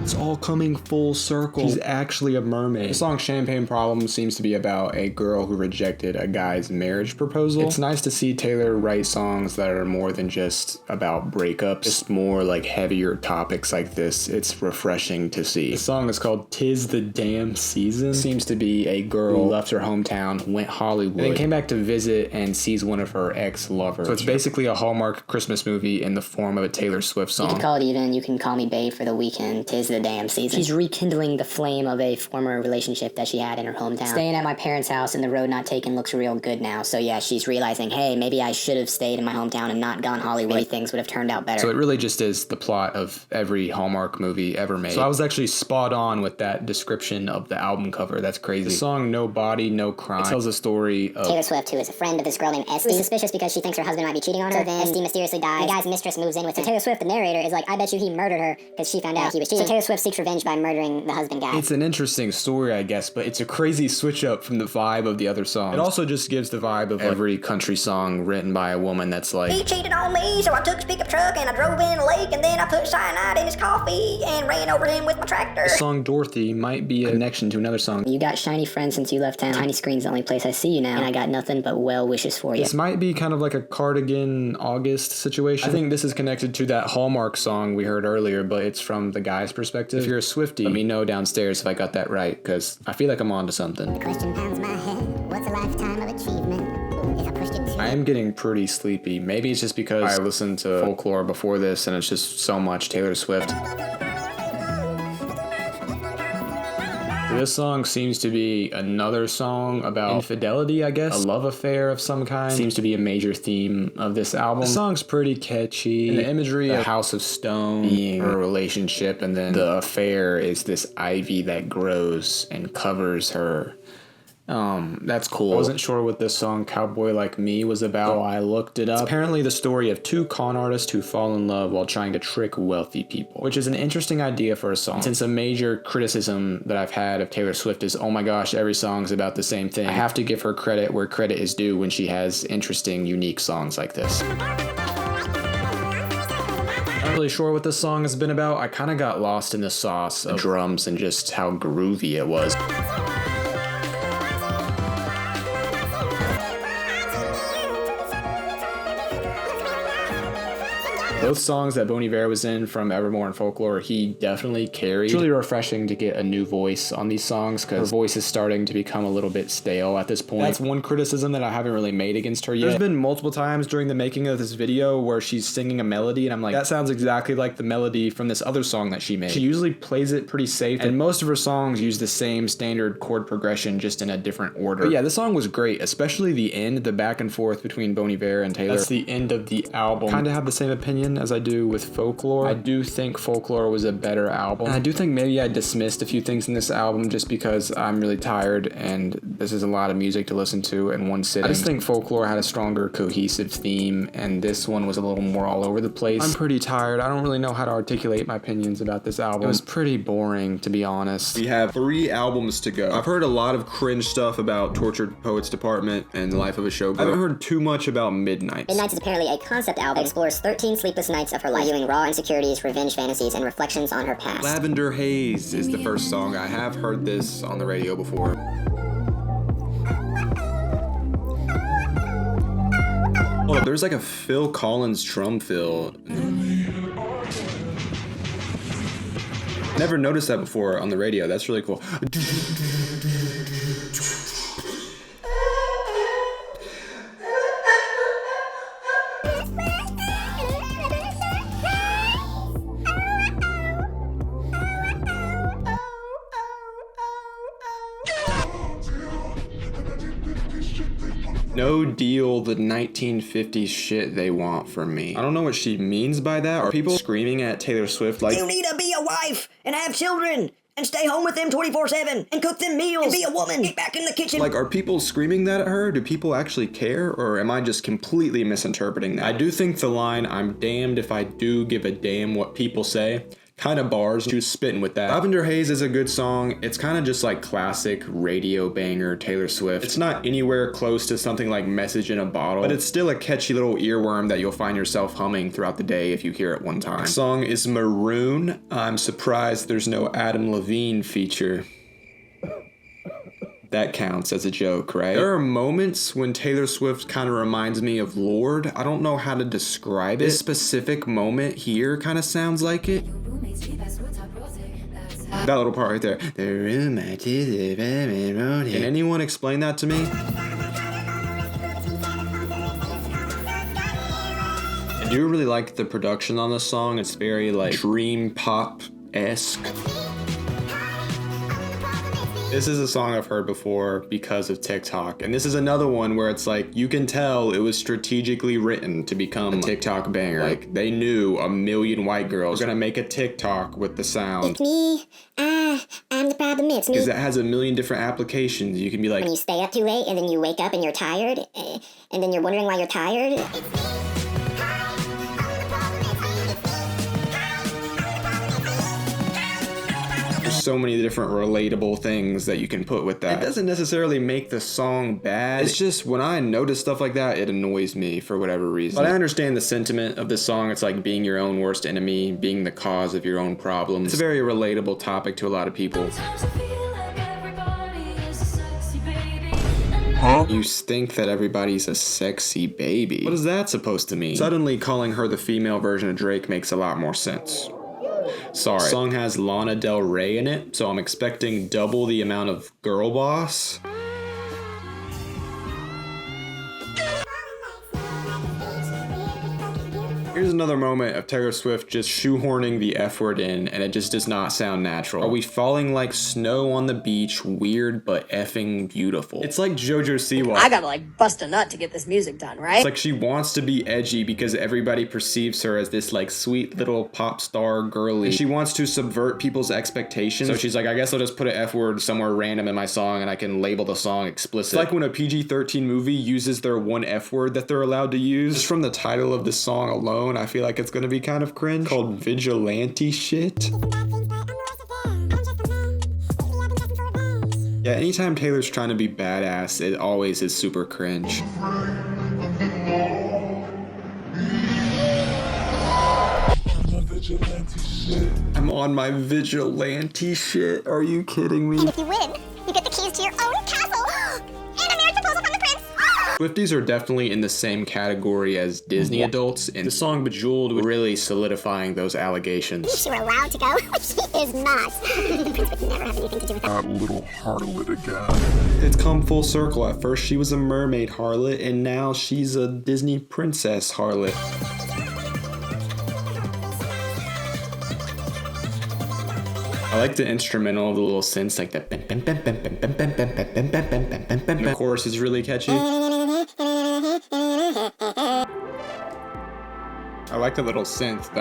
It's all coming full circle. She's actually a mermaid. The song Champagne Problem seems to be about a girl who rejected a guy's marriage proposal. It's nice to see Taylor write songs that are more than just about breakups, just more like heavier topics like this. It's refreshing to see. The song is called 'Tis the Damn Season. Seems to be a girl who left her hometown, went Hollywood, and then came back to visit and sees one of her ex-lovers. So it's basically a Hallmark Christmas movie in the form of a Taylor Swift song. You can call it even, you can call me babe for the weekend, 'tis the damn season. She's rekindling the flame of a former relationship that she had in her hometown. Staying at my parents' house and the road not taken looks real good now. So yeah, she's realizing, hey, maybe I should have stayed in my hometown and not gone Hollywood. Maybe things would have turned out better. So it really just is the plot of every Hallmark movie ever made. So I was actually spot on with that description of the album cover. That's crazy. The song No Body, No Crime tells a story of Taylor Swift, who is a friend of this girl named Esty, who's suspicious because she thinks her husband might be cheating on her. So then Esty mysteriously dies. The guy's mistress moves in with him. So Taylor Swift, the narrator, is like, I bet you he murdered her because she found out he was cheating. So Taylor Swift seeks revenge by murdering the husband guy. It's an interesting story, I guess, but it's a crazy switch up from the vibe of the other songs. It also just gives the vibe of every country song written by a woman that's like, he cheated on me, so I took his pickup truck and I drove in a lake and then I put cyanide in his coffee and ran over him with my tractor. The song Dorothy might be a connection to another song. You got shiny friends since you left town. Tiny screen's the only place I see you now, and I got nothing but well wishes for you. This might be kind of like a Cardigan August situation. I think this is connected to that Hallmark song we heard earlier, but it's from the guy's perspective. If you're a Swiftie, let me know downstairs if I got that right, because I feel like I'm onto something. The question pounds my head. What's a lifetime of achievement? If I pushed it too I am getting pretty sleepy. Maybe it's just because I listened to Folklore before this and it's just so much Taylor Swift. This song seems to be another song about infidelity, I guess. A love affair of some kind. Seems to be a major theme of this album. The song's pretty catchy. And the imagery of House of Stone being her relationship, and then the affair is this ivy that grows and covers her That's cool. I wasn't sure what this song Cowboy Like Me was about, so I looked it up. It's apparently the story of two con artists who fall in love while trying to trick wealthy people, which is an interesting idea for a song. Since a major criticism that I've had of Taylor Swift is, oh my gosh, every song's about the same thing, I have to give her credit where credit is due when she has interesting, unique songs like this. Not really sure what this song has been about. I kind of got lost in the sauce of drums and just how groovy it was. Both songs that Bon Iver was in from Evermore and Folklore, he definitely carried. It's really refreshing to get a new voice on these songs because her voice is starting to become a little bit stale at this point. That's one criticism that I haven't really made against her yet. There's been multiple times during the making of this video where she's singing a melody and I'm like, that sounds exactly like the melody from this other song that she made. She usually plays it pretty safe and most of her songs use the same standard chord progression just in a different order. But yeah, this song was great, especially the end, the back and forth between Bon Iver and Taylor. That's the end of the album. Kind of have the same opinion as I do with Folklore. I do think Folklore was a better album. And I do think maybe I dismissed a few things in this album just because I'm really tired and this is a lot of music to listen to in one sitting. I just think Folklore had a stronger cohesive theme and this one was a little more all over the place. I'm pretty tired. I don't really know how to articulate my opinions about this album. It was pretty boring, to be honest. We have 3 albums to go. I've heard a lot of cringe stuff about Tortured Poets Department and Life of a Showgirl. I haven't heard too much about Midnights. Midnights is apparently a concept album that explores 13 sleepless nights of her life, viewing raw insecurities, revenge fantasies, and reflections on her past. Lavender Haze is the first song. I have heard this on the radio before. Oh, there's like a Phil Collins drum fill. Never noticed that before on the radio. That's really cool. No deal, the 1950s shit they want from me. I don't know what she means by that. Are people screaming at Taylor Swift like, you need to be a wife and have children and stay home with them 24/7 and cook them meals and be a woman, get back in the kitchen. Like, are people screaming that at her? Do people actually care? Or am I just completely misinterpreting that? I do think the line, I'm damned if I do give a damn what people say, kind of bars. She was spitting with that. Lavender Haze is a good song. It's kind of just like classic radio banger Taylor Swift. It's not anywhere close to something like Message in a Bottle, but it's still a catchy little earworm that you'll find yourself humming throughout the day if you hear it one time. The song is Maroon. I'm surprised there's no Adam Levine feature. That counts as a joke, right? There are moments when Taylor Swift kind of reminds me of Lorde. I don't know how to describe it. This specific moment here kind of sounds like it. That little part right there. Can anyone explain that to me? I do really like the production on this song. It's very like dream pop-esque. This is a song I've heard before because of TikTok. And this is another one where it's like, you can tell it was strategically written to become a TikTok banger. Like, they knew a million white girls are gonna make a TikTok with the sound. It's me. I'm the problem, it's me. Because it has a million different applications. You can be like, when you stay up too late and then you wake up and you're tired, and then you're wondering why you're tired. It's me. There's so many different relatable things that you can put with that. It doesn't necessarily make the song bad. It's just when I notice stuff like that, it annoys me for whatever reason. But I understand the sentiment of this song. It's like being your own worst enemy, being the cause of your own problems. It's a very relatable topic to a lot of people. Huh? You think that everybody's a sexy baby. What is that supposed to mean? Suddenly calling her the female version of Drake makes a lot more sense. Sorry. The song has Lana Del Rey in it, so I'm expecting double the amount of girl boss. Here's another moment of Taylor Swift just shoehorning the F word in, and it just does not sound natural. Are we falling like snow on the beach, weird but effing beautiful? It's like JoJo Siwa. I gotta like bust a nut to get this music done, right? It's like she wants to be edgy because everybody perceives her as this like sweet little pop star girly. And she wants to subvert people's expectations. So she's like, I guess I'll just put an F word somewhere random in my song and I can label the song explicit. It's like when a PG-13 movie uses their one F word that they're allowed to use. Just from the title of the song alone, I feel like it's gonna be kind of cringe. Called Vigilante Shit. Yeah, anytime Taylor's trying to be badass, it always is super cringe. I'm on my vigilante shit. Are you kidding me? And if you win, you get the keys to your own castle and a marriage proposal from the prince. Swifties are definitely in the same category as Disney adults, and the song Bejeweled was really solidifying those allegations. She were allowed to go, she is not. The prince would never have anything to do with that. That little harlot again. It's come full circle. At first she was a mermaid harlot, and now she's a Disney princess harlot. I like the instrumental, the little synths, like that. The chorus is really catchy. I like the little synth.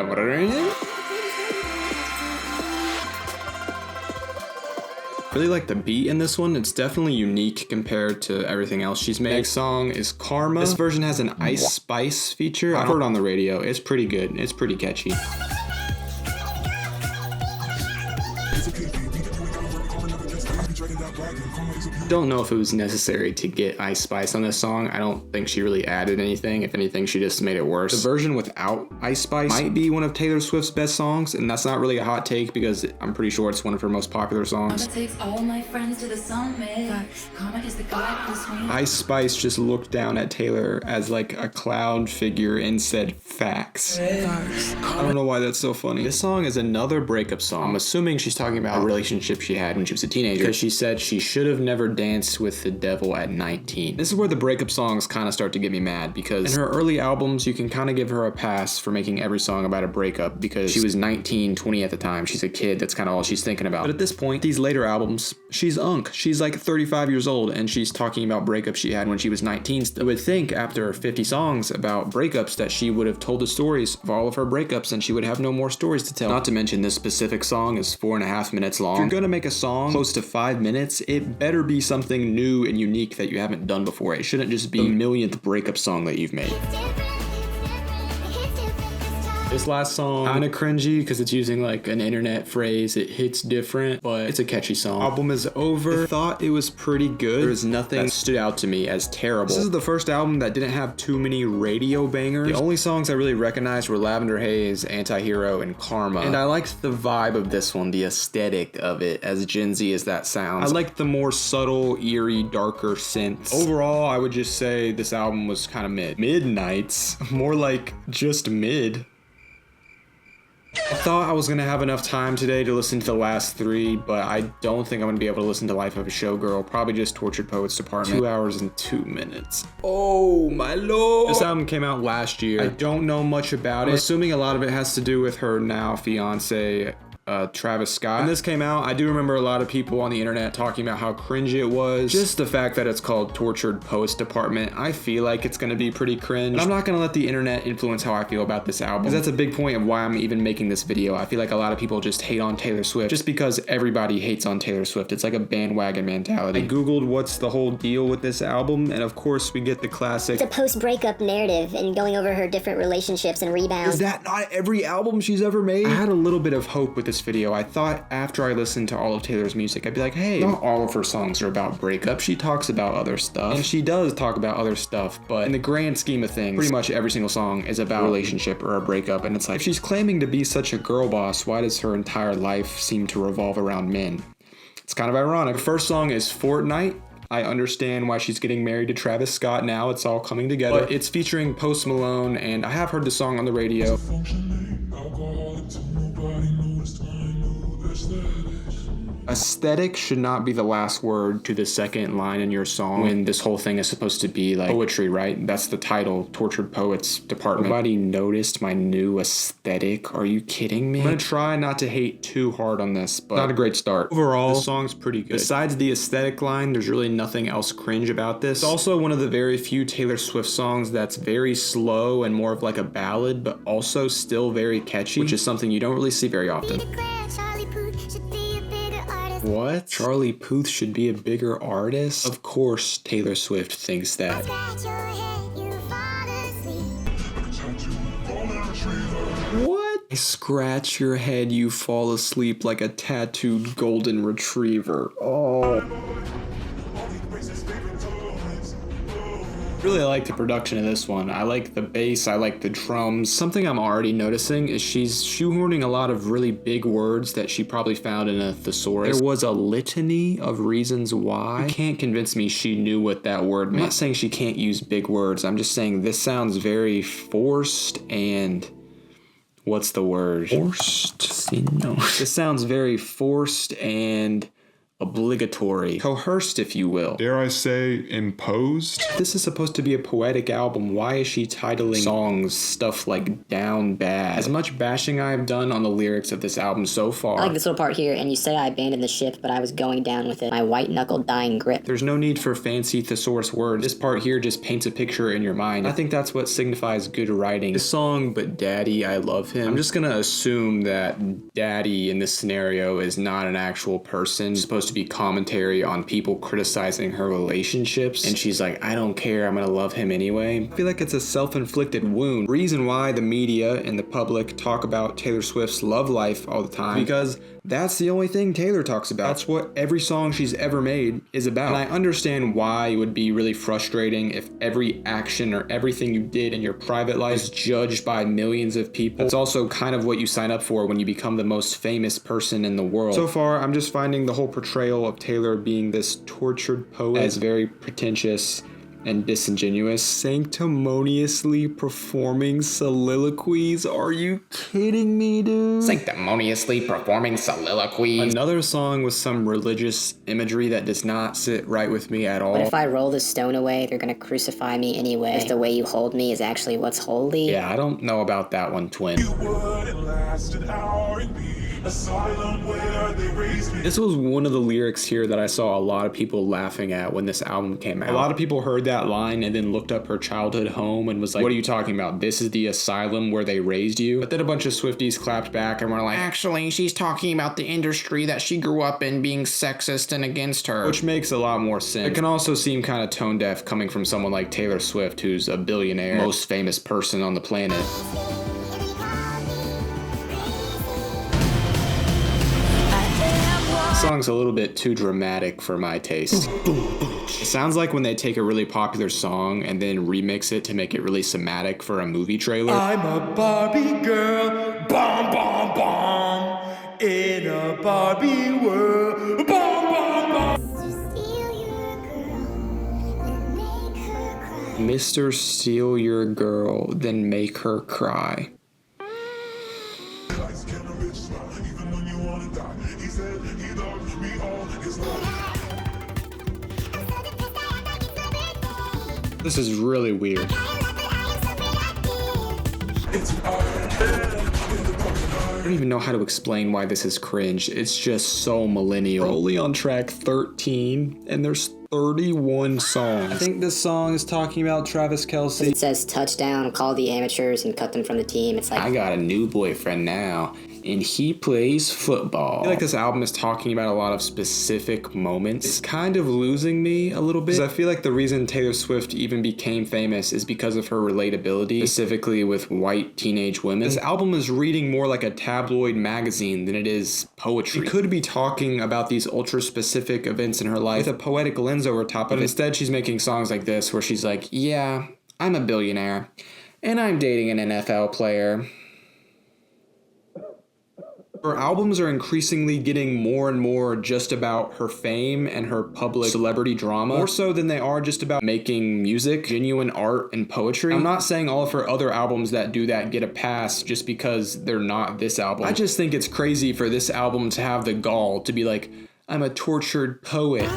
Really like the beat in this one. It's definitely unique compared to everything else she's made. Next song is Karma. This version has an Ice Spice feature. I've heard it on the radio. It's pretty good. It's pretty catchy. Don't know if it was necessary to get Ice Spice on this song. I don't think she really added anything. If anything, she just made it worse. The version without Ice Spice might be one of Taylor Swift's best songs, and that's not really a hot take because I'm pretty sure it's one of her most popular songs. Ice Spice just looked down at Taylor as like a cloud figure and said facts. I don't know why that's so funny. This song is another breakup song. I'm assuming she's talking about a relationship she had when she was a teenager, because she said she should have never danced with the devil at 19. This is where the breakup songs kind of start to get me mad, because in her early albums you can kind of give her a pass for making every song about a breakup because she was 19, 20 at the time. She's a kid, that's kind of all she's thinking about. But at this point, these later albums, she's she's like 35 years old and she's talking about breakups she had when she was 19. I would think after 50 songs about breakups that she would have told the stories of all of her breakups and she would have no more stories to tell. Not to mention this specific song is 4.5 minutes long. If you're gonna make a song close to 5 minutes, it better be something new and unique that you haven't done before. It shouldn't just be the millionth breakup song that you've made. This last song, kinda cringy because it's using like an internet phrase. It hits different, but it's a catchy song. Album is over. I thought it was pretty good. There was nothing that stood out to me as terrible. This is the first album that didn't have too many radio bangers. The only songs I really recognized were Lavender Haze, Anti-Hero, and Karma. And I liked the vibe of this one, the aesthetic of it, as Gen Z as that sounds. I liked the more subtle, eerie, darker synths. Overall, I would just say this album was kind of mid. Midnights, more like just mid. I thought I was going to have enough time today to listen to the last 3, but I don't think I'm going to be able to listen to Life of a Showgirl. Probably just Tortured Poets Department. 2 hours and 2 minutes. Oh my lord. This album came out last year. I don't know much about it. I'm assuming a lot of it has to do with her now fiance, Travis Scott. When this came out, I do remember a lot of people on the internet talking about how cringy it was. Just the fact that it's called Tortured Poets Department, I feel like it's gonna be pretty cringe. But I'm not gonna let the internet influence how I feel about this album, because that's a big point of why I'm even making this video. I feel like a lot of people just hate on Taylor Swift just because everybody hates on Taylor Swift. It's like a bandwagon mentality. I googled what's the whole deal with this album, and of course we get the classic. It's a post-breakup narrative and going over her different relationships and rebounds. Is that not every album she's ever made? I had a little bit of hope with this video. I thought after I listened to all of Taylor's music, I'd be like, hey, not all of her songs are about breakup. She talks about other stuff, and she does talk about other stuff, but in the grand scheme of things, pretty much every single song is about a relationship or a breakup. And it's like, if she's claiming to be such a girl boss, why does her entire life seem to revolve around men? It's kind of ironic. The first song is Fortnite. I understand why she's getting married to Travis Scott now. It's all coming together. But it's featuring Post Malone, and I have heard the song on the radio. Aesthetic should not be the last word to the second line in your song when this whole thing is supposed to be like poetry, right? That's the title, Tortured Poets Department. Nobody noticed my new aesthetic? Are you kidding me? I'm gonna try not to hate too hard on this, but not a great start. Overall, the song's pretty good. Besides the aesthetic line, there's really nothing else cringe about this. It's also one of the very few Taylor Swift songs that's very slow and more of like a ballad, but also still very catchy, which is something you don't really see very often. What? Charlie Puth should be a bigger artist? Of course Taylor Swift thinks that. What? I scratch your head, you fall asleep like a tattooed golden retriever. Oh. Really like the production of this one. I like the bass, I like the drums. Something I'm already noticing is she's shoehorning a lot of really big words that she probably found in a thesaurus. There was a litany of reasons why. You can't convince me she knew what that word meant. I'm not saying she can't use big words. I'm just saying this sounds very forced and... what's the word? Forced? No. This sounds very forced and... obligatory. Coerced, if you will. Dare I say, imposed? This is supposed to be a poetic album. Why is she titling songs stuff like Down Bad? As much bashing I have done on the lyrics of this album so far. I like this little part here, and you say I abandoned the ship, but I was going down with it. My white-knuckled dying grip. There's no need for fancy thesaurus words. This part here just paints a picture in your mind. I think that's what signifies good writing. This song, But Daddy, I Love Him. I'm just gonna assume that Daddy in this scenario is not an actual person. It's supposed to be commentary on people criticizing her relationships, and she's like, I don't care, I'm gonna love him anyway. I feel like it's a self-inflicted wound. Reason why the media and the public talk about Taylor Swift's love life all the time, because that's the only thing Taylor talks about. That's what every song she's ever made is about. And I understand why it would be really frustrating if every action or everything you did in your private life is judged by millions of people. It's also kind of what you sign up for when you become the most famous person in the world. So far, I'm just finding the whole portrayal of Taylor being this tortured poet as very pretentious and disingenuous. Sanctimoniously performing soliloquies? Are you kidding me, dude? Sanctimoniously performing soliloquies. Another song with some religious imagery that does not sit right with me at all. But if I roll this stone away, they're gonna crucify me anyway. If the way you hold me is actually what's holy. Yeah, I don't know about that one, twin. You wouldn't last an hour in the asylum where they raised me. This was one of the lyrics here that I saw a lot of people laughing at when this album came out. A lot of people heard that line and then looked up her childhood home and was like, what are you talking about? This is the asylum where they raised you? But then a bunch of Swifties clapped back and were like, actually, she's talking about the industry that she grew up in being sexist and against her. Which makes a lot more sense. It can also seem kind of tone deaf coming from someone like Taylor Swift, who's a billionaire, most famous person on the planet. This song's a little bit too dramatic for my taste. It sounds like when they take a really popular song and then remix it to make it really somatic for a movie trailer. I'm a Barbie girl, bomb, bomb, bomb, in a Barbie world, bomb, bomb, bomb. Mr. Steal Your Girl, then make her cry. This is really weird. I don't even know how to explain why this is cringe. It's just so millennial. We're only on track 13, and there's 31 songs. I think this song is talking about Travis Kelce. It says touchdown, call the amateurs and cut them from the team. It's like, I got a new boyfriend now, and he plays football. I feel like this album is talking about a lot of specific moments. It's kind of losing me a little bit, because I feel like the reason Taylor Swift even became famous is because of her relatability, specifically with white teenage women. This album is reading more like a tabloid magazine than it is poetry. She could be talking about these ultra-specific events in her life with a poetic lens over top of it. Instead, she's making songs like this where she's like, yeah, I'm a billionaire, and I'm dating an NFL player. Her albums are increasingly getting more and more just about her fame and her public celebrity drama, more so than they are just about making music, genuine art, and poetry. I'm not saying all of her other albums that do that get a pass just because they're not this album. I just think it's crazy for this album to have the gall to be like, I'm a tortured poet.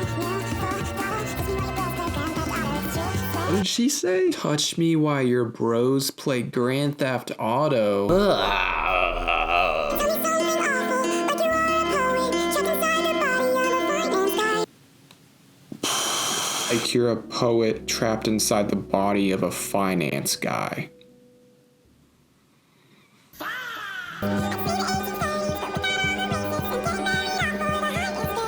What did she say? Touch me while your bros play Grand Theft Auto. Like you're a poet trapped inside the body of a finance guy.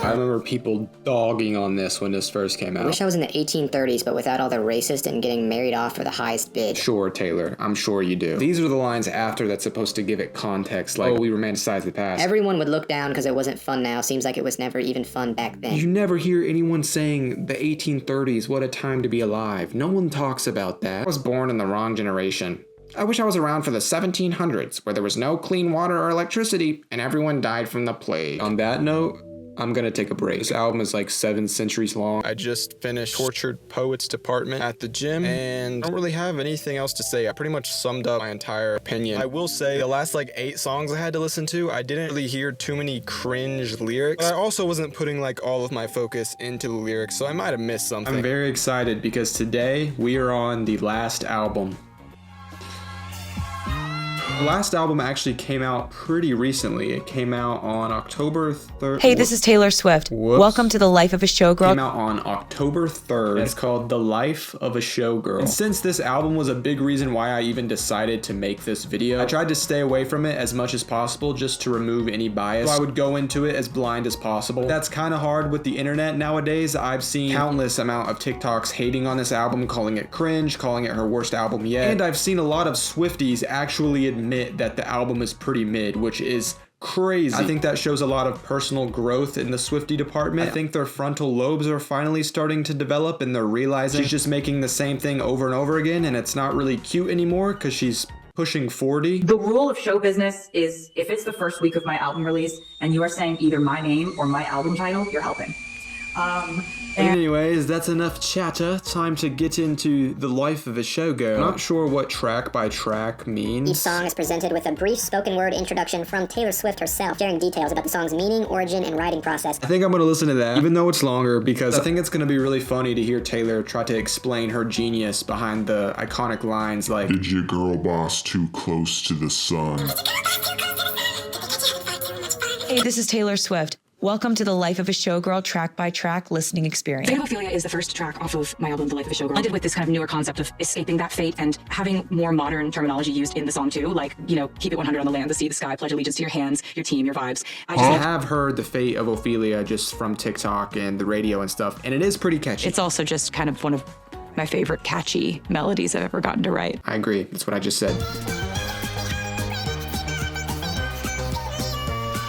I remember people dogging on this when this first came out. I wish I was in the 1830s, but without all the racist and getting married off for the highest bid. Sure, Taylor. I'm sure you do. These are the lines after that's supposed to give it context, like, oh, we romanticize the past. Everyone would look down because it wasn't fun now. Seems like it was never even fun back then. You never hear anyone saying the 1830s, what a time to be alive. No one talks about that. I was born in the wrong generation. I wish I was around for the 1700s, where there was no clean water or electricity, and everyone died from the plague. On that note, I'm gonna take a break. This album is like 7 centuries long. I just finished Tortured Poets Department at the gym, and I don't really have anything else to say. I pretty much summed up my entire opinion. I will say the last like 8 songs I had to listen to, I didn't really hear too many cringe lyrics, but I also wasn't putting like all of my focus into the lyrics, so I might have missed something. I'm very excited because today we are on the last album. The last album actually came out pretty recently. It came out on October 3rd. Hey, this is Taylor Swift. Whoops. Welcome to the Life of a Showgirl. It came out on October 3rd. It's called The Life of a Showgirl. And since this album was a big reason why I even decided to make this video, I tried to stay away from it as much as possible just to remove any bias. So I would go into it as blind as possible. That's kind of hard with the internet nowadays. I've seen countless amount of TikToks hating on this album, calling it cringe, calling it her worst album yet. And I've seen a lot of Swifties actually admit that the album is pretty mid, which is crazy. I think that shows a lot of personal growth in the Swiftie department. I think their frontal lobes are finally starting to develop and they're realizing she's just making the same thing over and over again and it's not really cute anymore because she's pushing 40. The rule of show business is if it's the first week of my album release and you are saying either my name or my album title, you're helping. Anyways, that's enough chatter. Time to get into the Life of a Showgirl. I'm not sure what track by track means. Each song is presented with a brief spoken word introduction from Taylor Swift herself, sharing details about the song's meaning, origin, and writing process. I think I'm gonna listen to that, even though it's longer, because I think it's gonna be really funny to hear Taylor try to explain her genius behind the iconic lines like, "Did your girl boss too close to the sun?" Hey, this is Taylor Swift. Welcome to the Life of a Showgirl track by track listening experience. Fate of Ophelia is the first track off of my album, The Life of a Showgirl. Blended with this kind of newer concept of escaping that fate and having more modern terminology used in the song too, like, you know, keep it 100 on the land, the sea, the sky, pledge allegiance to your hands, your team, your vibes. I have heard The Fate of Ophelia just from TikTok and the radio and stuff, and it is pretty catchy. It's also just kind of one of my favorite catchy melodies I've ever gotten to write. I agree. That's what I just said.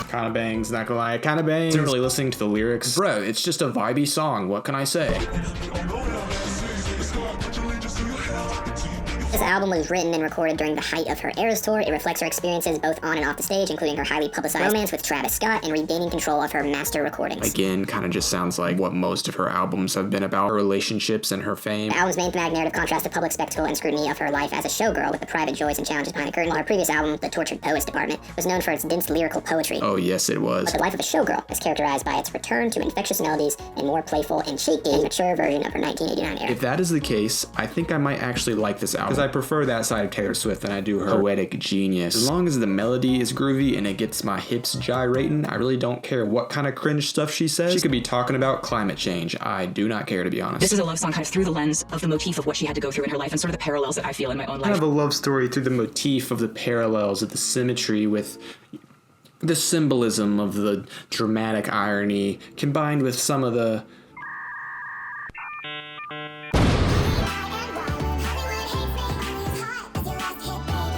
Kind of bangs, not gonna lie, kind of bangs. Isn't really listening to the lyrics. Bro, it's just a vibey song. What can I say? This album was written and recorded during the height of her Eras tour. It reflects her experiences both on and off the stage, including her highly publicized romance with Travis Scott and regaining control of her master recordings. Again, kind of just sounds like what most of her albums have been about, her relationships and her fame. The album's main thematic narrative contrasts the public spectacle and scrutiny of her life as a showgirl with the private joys and challenges behind the curtain, while her previous album, The Tortured Poets Department, was known for its dense lyrical poetry. Oh yes, it was. But The Life of a Showgirl is characterized by its return to infectious melodies and more playful and cheeky and mature version of her 1989 era. If that is the case, I think I might actually like this album, because I prefer that side of Taylor Swift than I do her poetic genius. As long as the melody is groovy and it gets my hips gyrating, I really don't care what kind of cringe stuff she says. She could be talking about climate change. I do not care, to be honest. This is a love song kind of through the lens of the motif of what she had to go through in her life and sort of the parallels that I feel in my own life. I have a love story through the motif of the parallels, of the symmetry with the symbolism of the dramatic irony combined with some of the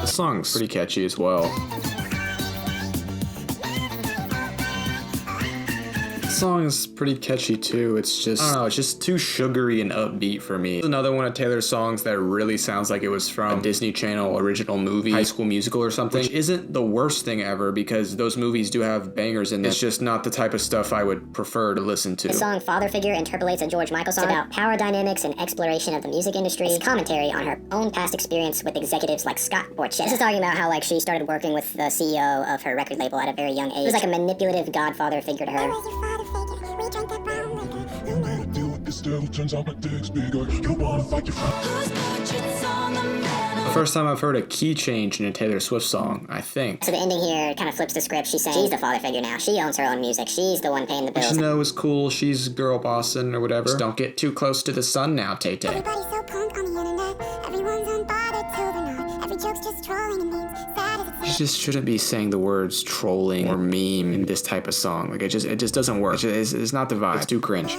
song's pretty catchy as well. The song is pretty catchy too. It's just, I don't know, it's just too sugary and upbeat for me. It's another one of Taylor's songs that really sounds like it was from a Disney Channel original movie, High School Musical or something, which isn't the worst thing ever because those movies do have bangers in them. It's just not the type of stuff I would prefer to listen to. The song Father Figure interpolates a George Michael song about power dynamics and exploration of the music industry. It's commentary on her own past experience with executives like Scott Borchett. This is talking about how like she started working with the CEO of her record label at a very young age. He was like a manipulative godfather figure to her. still turns out my dick's bigger. You wanna fight your First time I've heard a key change in a Taylor Swift song, I think. So the ending here kind of flips the script. She's saying she's the father figure now. She owns her own music. She's the one paying the bills. Which I know is cool. She's girl bossing or whatever. Just don't get too close to the sun now, Tay-Tay. Everybody's so punk on the internet. Everyone's unbothered till they're not. Every joke's just trolling and memes. Sad as it's She just shouldn't be saying the words trolling or meme in this type of song. Like it just doesn't work. It's not the vibe. It's too cringe.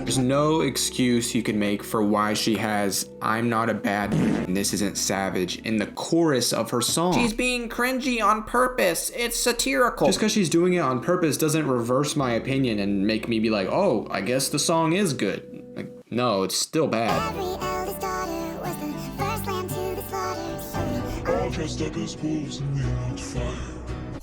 There's no excuse you can make for why she has "I'm not a bad and this isn't savage" in the chorus of her song. She's being cringy on purpose. It's satirical. Just because she's doing it on purpose doesn't reverse my opinion and make me be like, oh, I guess the song is good. Like, no, it's still bad. all dressed up as wolves and we looked fire.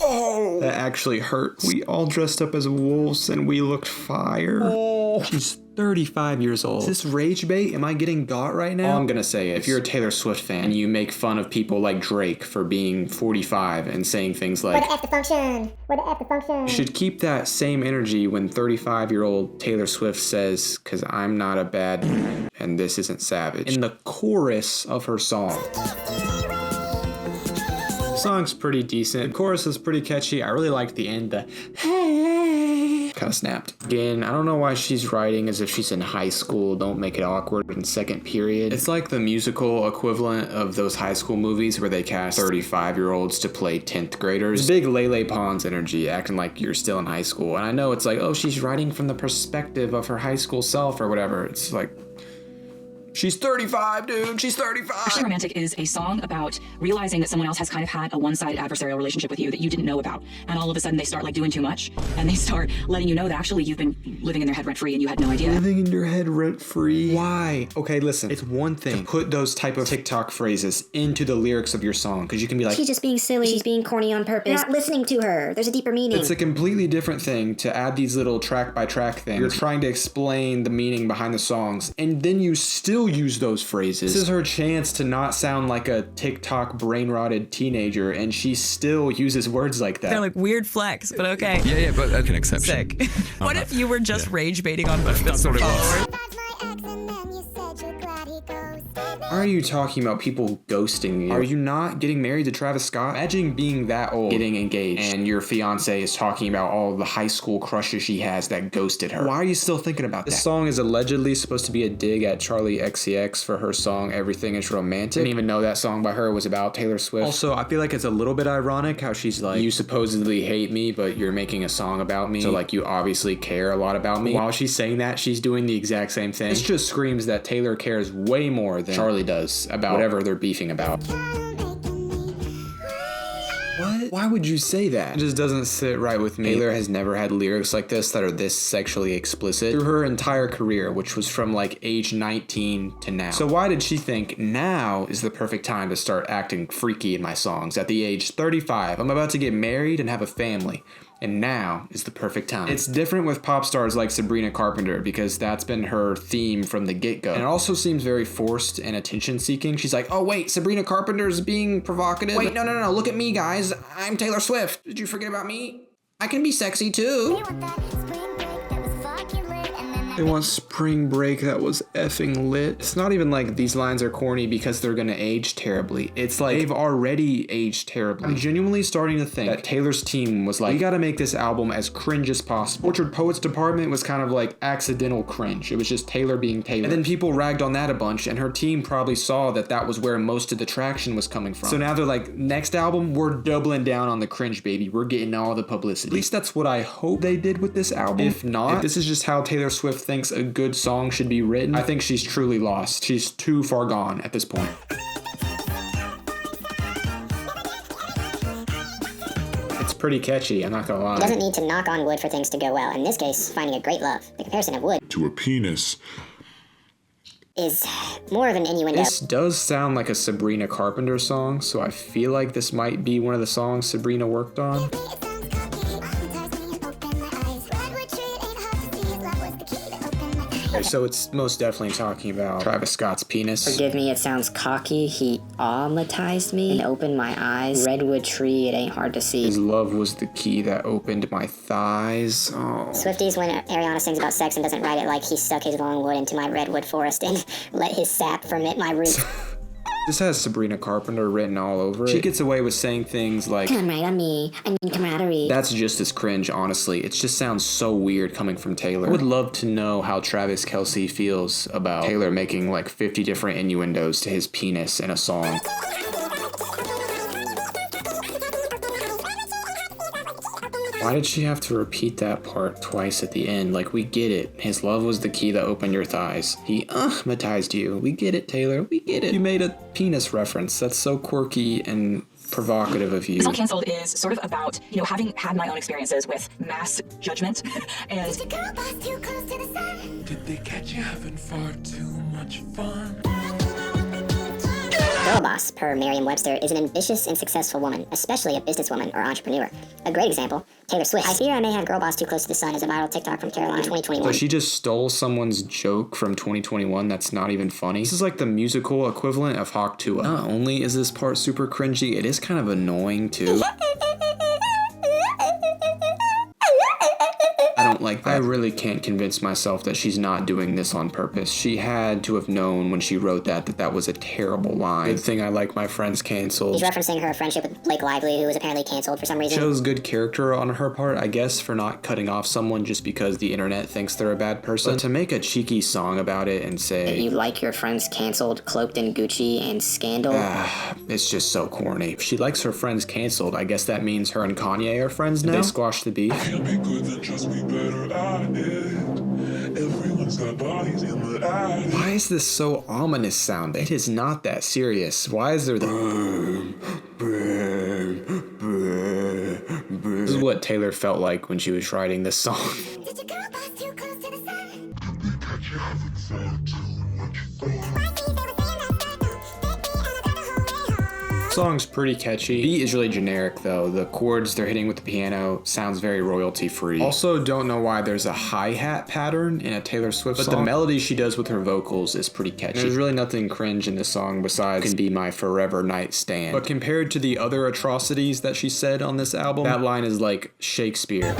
Oh, that actually hurts. We all dressed up as wolves and we looked fire. Oh, she's 35 years old. Is this rage bait? Am I getting got right now? All I'm gonna say is, if you're a Taylor Swift fan and you make fun of people like Drake for being 45 and saying things like, where the F the function? Where the F the function? you should keep that same energy when 35-year-old Taylor Swift says, "'Cause I'm not a bad and this isn't savage," in the chorus of her song. The song's pretty decent. The chorus is pretty catchy. I really liked the end. The hey kind of snapped. Again, I don't know why she's writing as if she's in high school. Don't make it awkward in second period. It's like the musical equivalent of those high school movies where they cast 35-year-olds to play 10th graders. Big Lele Pons energy, acting like you're still in high school. And I know it's like, oh, she's writing from the perspective of her high school self or whatever. It's like, she's 35, dude. She's 35. Actually Romantic is a song about realizing that someone else has kind of had a one-sided adversarial relationship with you that you didn't know about. And all of a sudden they start like doing too much. And they start letting you know that actually you've been living in their head rent-free and you had no idea. Living in your head rent-free? Why? Okay, listen. It's one thing to put those type of TikTok phrases into the lyrics of your song. Because you can be like, she's just being silly. She's being corny on purpose. You're not listening to her. There's a deeper meaning. It's a completely different thing to add these little track-by-track things. You're trying to explain the meaning behind the songs. And then you still use those phrases. This is her chance to not sound like a TikTok brain-rotted teenager, and she still uses words like that. They're like weird flex, but okay. Yeah, but I can accept. Sick. What if you were just rage baiting on purpose? That's what it was. Why are you talking about people ghosting you? Are you not getting married to Travis Scott? Imagine being that old, getting engaged, and your fiance is talking about all the high school crushes she has that ghosted her. Why are you still thinking about that? This song is allegedly supposed to be a dig at Charlie XCX for her song Everything Is Romantic. Didn't even know that song by her was about Taylor Swift. Also, I feel like it's a little bit ironic how she's like, you supposedly hate me, but you're making a song about me, so like you obviously care a lot about me. While she's saying that, she's doing the exact same thing. This just screams that Taylor cares way more than Charlie does about whatever they're beefing about. What? Why would you say that? It just doesn't sit right with me. Taylor has never had lyrics like this that are this sexually explicit through her entire career, which was from like age 19 to now. So why did she think now is the perfect time to start acting freaky in my songs? At the age 35, I'm about to get married and have a family. And now is the perfect time. It's different with pop stars like Sabrina Carpenter because that's been her theme from the get-go. And it also seems very forced and attention-seeking. She's like, oh wait, Sabrina Carpenter's being provocative? Wait, no, look at me, guys. I'm Taylor Swift. Did you forget about me? I can be sexy too. They want spring break that was effing lit. It's not even like these lines are corny because they're gonna age terribly. It's like they've already aged terribly. I'm genuinely starting to think that Taylor's team was like, we gotta make this album as cringe as possible. Orchard Poets department was kind of like accidental cringe. It was just Taylor being Taylor. And then people ragged on that a bunch, and her team probably saw that that was where most of the traction was coming from. So now they're like, next album, we're doubling down on the cringe, baby. We're getting all the publicity. At least that's what I hope they did with this album. If not, if this is just how Taylor Swift thinks a good song should be written, I think she's truly lost. She's too far gone at this point. It's pretty catchy, I'm not gonna lie. It doesn't need to knock on wood for things to go well. In this case, finding a great love. The comparison of wood to a penis is more of an innuendo. This does sound like a Sabrina Carpenter song, so I feel like this might be one of the songs Sabrina worked on. So it's most definitely talking about Travis Scott's penis. Forgive me, it sounds cocky. He aumatized me and opened my eyes. Redwood tree, it ain't hard to see. His love was the key that opened my thighs. Oh. Swifties, when Ariana sings about sex and doesn't write it like he stuck his long wood into my redwood forest and let his sap ferment my roots. This has Sabrina Carpenter written all over it. She gets away with saying things like, "Come right on me, I mean camaraderie." That's just as cringe, honestly. It just sounds so weird coming from Taylor. I would love to know how Travis Kelce feels about Taylor making like 50 different innuendos to his penis in a song. Why did she have to repeat that part twice at the end? Like, we get it. His love was the key that opened your thighs. He matized you. We get it, Taylor. We get it. You made a penis reference. That's so quirky and provocative of you. The song Cancelled is sort of about, having had my own experiences with mass judgment and... Did they catch you having far too much fun? Girl boss, per Merriam-Webster, is an ambitious and successful woman, especially a businesswoman or entrepreneur. A great example, Taylor Swift. I fear I may have girl boss too close to the sun as a viral TikTok from Carolina in 2021. So she just stole someone's joke from 2021 that's not even funny. This is like the musical equivalent of Hawk Tuah. Not only is this part super cringy, it is kind of annoying too. I don't like that. I really can't convince myself that she's not doing this on purpose. She had to have known when she wrote that was a terrible line. Good thing I like my friends canceled. He's referencing her friendship with Blake Lively, who was apparently canceled for some reason. Shows good character on her part, I guess, for not cutting off someone just because the internet thinks they're a bad person. But to make a cheeky song about it and say that you like your friends canceled, cloaked in Gucci and scandal. It's just so corny. If she likes her friends canceled, I guess that means her and Kanye are friends now. Did they squash the beef? Can't be good, then just be better at it. Everyone's got bodies in the attic. Why is this so ominous sounding? It is not that serious. Why is there the... This is what Taylor felt like when she was writing this song. Did your girl boss too close to the sun? Did they catch you having far too much fun? Song's pretty catchy. Beat is really generic though. The chords they're hitting with the piano sounds very royalty free. Also don't know why there's a hi-hat pattern in a Taylor Swift song, but the melody she does with her vocals is pretty catchy. There's really nothing cringe in this song besides "Can Be My Forever Nightstand." But compared to the other atrocities that she said on this album, that line is like Shakespeare.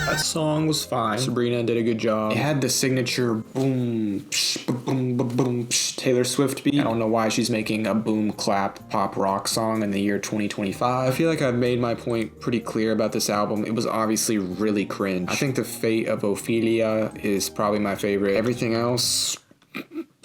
That song was fine. Sabrina did a good job. It had the signature boom, psh, boom, boom, boom, psh, Taylor Swift beat. I don't know why she's making a boom clap pop rock song in the year 2025. I feel like I've made my point pretty clear about this album. It was obviously really cringe. I think The Fate of Ophelia is probably my favorite. Everything else,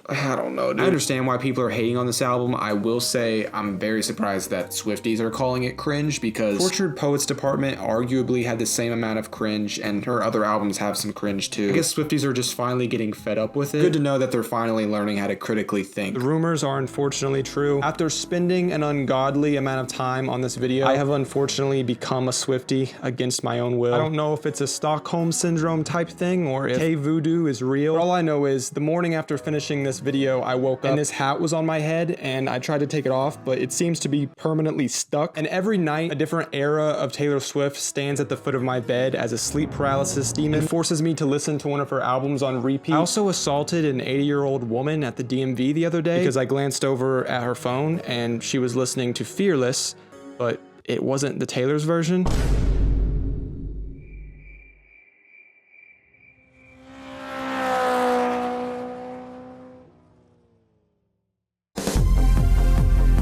I don't know, dude. I understand why people are hating on this album. I will say I'm very surprised that Swifties are calling it cringe because Tortured Poets Department arguably had the same amount of cringe and her other albums have some cringe too. I guess Swifties are just finally getting fed up with it. Good to know that they're finally learning how to critically think. The rumors are unfortunately true. After spending an ungodly amount of time on this video, I have unfortunately become a Swiftie against my own will. I don't know if it's a Stockholm Syndrome type thing or if K-Voodoo is real. But all I know is the morning after finishing this video, I woke up and this hat was on my head and I tried to take it off, but it seems to be permanently stuck. And every night, a different era of Taylor Swift stands at the foot of my bed as a sleep paralysis demon and forces me to listen to one of her albums on repeat. I also assaulted an 80-year-old woman at the DMV the other day because I glanced over at her phone and she was listening to Fearless, but it wasn't the Taylor's version.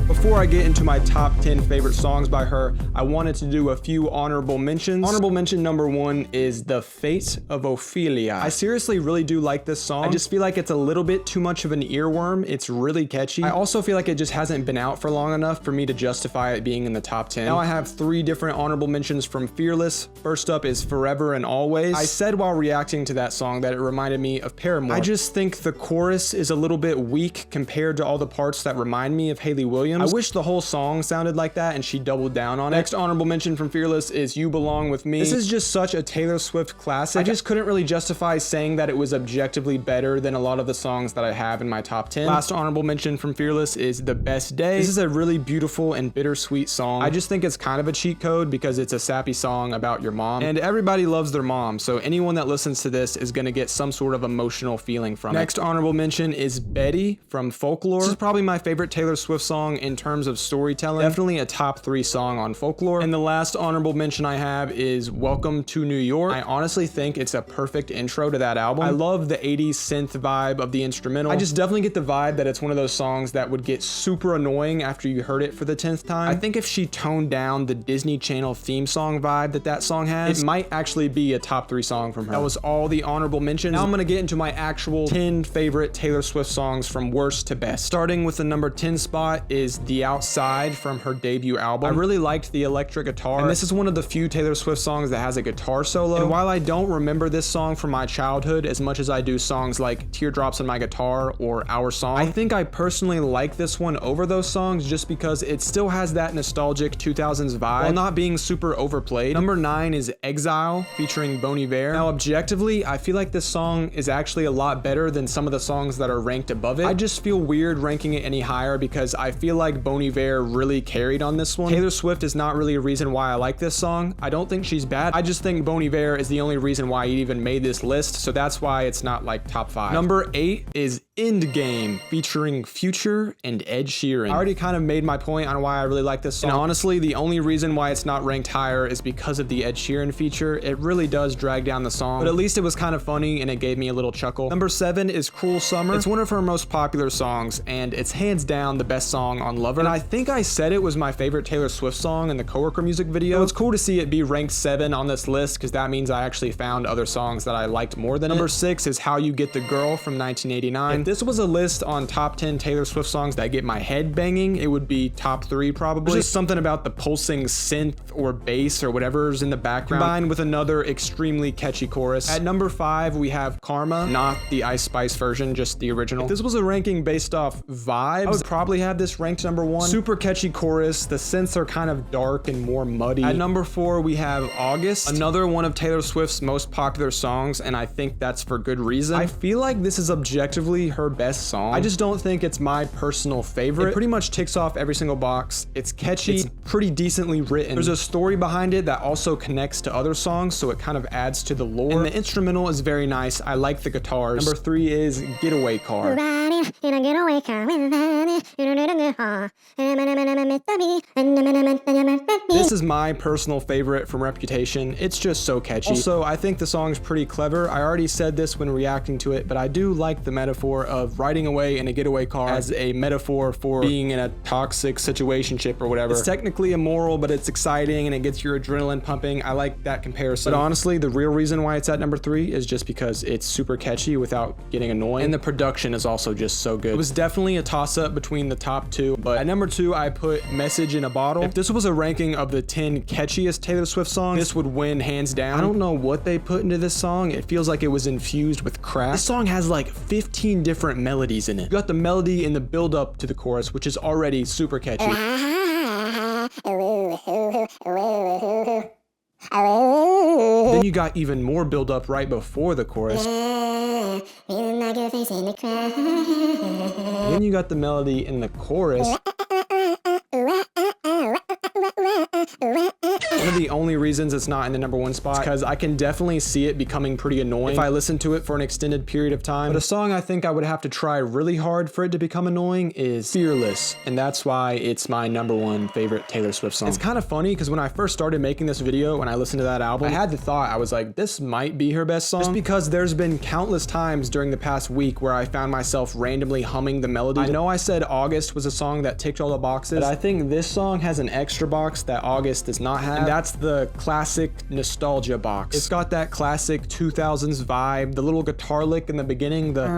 Before I get into my top 10 favorite songs by her, I wanted to do a few honorable mentions. Honorable mention number 1 is The Fate of Ophelia. I seriously really do like this song. I just feel like it's a little bit too much of an earworm. It's really catchy. I also feel like it just hasn't been out for long enough for me to justify it being in the top 10. Now I have 3 different honorable mentions from Fearless. First up is Forever and Always. I said while reacting to that song that it reminded me of Paramore. I just think the chorus is a little bit weak compared to all the parts that remind me of Hayley Williams. I wish wish the whole song sounded like that and she doubled down on it. Next honorable mention from Fearless is You Belong With Me. This is just such a Taylor Swift classic. I just couldn't really justify saying that it was objectively better than a lot of the songs that I have in my top 10. Last honorable mention from Fearless is The Best Day. This is a really beautiful and bittersweet song. I just think it's kind of a cheat code because it's a sappy song about your mom, and everybody loves their mom, so anyone that listens to this is gonna get some sort of emotional feeling from it. Next honorable mention is Betty from Folklore. This is probably my favorite Taylor Swift song in terms of storytelling. Definitely a top 3 song on Folklore. And the last honorable mention I have is Welcome to New York. I honestly think it's a perfect intro to that album. I love the 80s synth vibe of the instrumental. I just definitely get the vibe that it's one of those songs that would get super annoying after you heard it for the 10th time. I think if she toned down the Disney Channel theme song vibe that song has, it might actually be a top 3 song from her. That was all the honorable mentions. Now I'm gonna get into my actual 10 favorite Taylor Swift songs from worst to best. Starting with the number 10 spot is The Outside from her debut album. I really liked the electric guitar, and this is one of the few Taylor Swift songs that has a guitar solo. And while I don't remember this song from my childhood as much as I do songs like Teardrops on My Guitar or Our Song, I think I personally like this one over those songs just because it still has that nostalgic 2000s vibe while not being super overplayed. Number 9 is Exile featuring Bon Iver. Now objectively, I feel like this song is actually a lot better than some of the songs that are ranked above it. I just feel weird ranking it any higher because I feel like Bon Iver really carried on this one. Taylor Swift is not really a reason why I like this song. I don't think she's bad. I just think Bon Iver is the only reason why it even made this list, so that's why it's not like top 5. Number 8 is Endgame featuring Future and Ed Sheeran. I already kind of made my point on why I really like this song. And honestly, the only reason why it's not ranked higher is because of the Ed Sheeran feature. It really does drag down the song, but at least it was kind of funny and it gave me a little chuckle. Number 7 is Cruel Summer. It's one of her most popular songs and it's hands down the best song on Lover. And I think I said it was my favorite Taylor Swift song in the Coworker music video. So it's cool to see it be ranked 7 on this list because that means I actually found other songs that I liked more than it. Number 6 is How You Get the Girl from 1989. If this was a list on top 10 Taylor Swift songs that get my head banging, it would be top 3 probably. There's just something about the pulsing synth or bass or whatever's in the background combined with another extremely catchy chorus. At number 5 we have Karma, not the Ice Spice version, just the original. If this was a ranking based off vibes, I would probably have this ranked number 1. Super catchy chorus, the synths are kind of dark and more muddy. At number 4 we have August, another one of Taylor Swift's most popular songs, and I think that's for good reason. I feel like this is objectively her best song. I just don't think it's my personal favorite. It pretty much ticks off every single box. It's catchy, it's pretty decently written. There's a story behind it that also connects to other songs, so it kind of adds to the lore. And the instrumental is very nice. I like the guitars. Number 3 is Getaway Car. In a getaway car This is my personal favorite from Reputation. It's just so catchy. Also, I think the song's pretty clever. I already said this when reacting to it, but I do like the metaphor of riding away in a getaway car as a metaphor for being in a toxic situationship or whatever. It's technically immoral, but it's exciting and it gets your adrenaline pumping. I like that comparison. But honestly, the real reason why it's at number 3 is just because it's super catchy without getting annoying, and the production is also just so good. It was definitely a toss-up between the top 2, but at number 2 I put Message in a Bottle. If this was a ranking of the 10 catchiest Taylor Swift songs, this would win hands down. I don't know what they put into this song. It feels like it was infused with crack. This song has like 15 different melodies in it. You got the melody in the build up to the chorus, which is already super catchy. Then you got even more build up right before the chorus. Then you got the melody in the chorus. One of the only reasons it's not in the number 1 spot is because I can definitely see it becoming pretty annoying if I listen to it for an extended period of time. But a song I think I would have to try really hard for it to become annoying is Fearless, and that's why it's my number 1 favorite Taylor Swift song. It's kind of funny because when I first started making this video, when I listened to that album, I had the thought, I was like, this might be her best song, just because there's been countless times during the past week where I found myself randomly humming the melody. I know I said August was a song that ticked all the boxes, but I think this song has an extra box that August does not have, and that's the classic nostalgia box. It's got that classic 2000s vibe, the little guitar lick in the beginning, the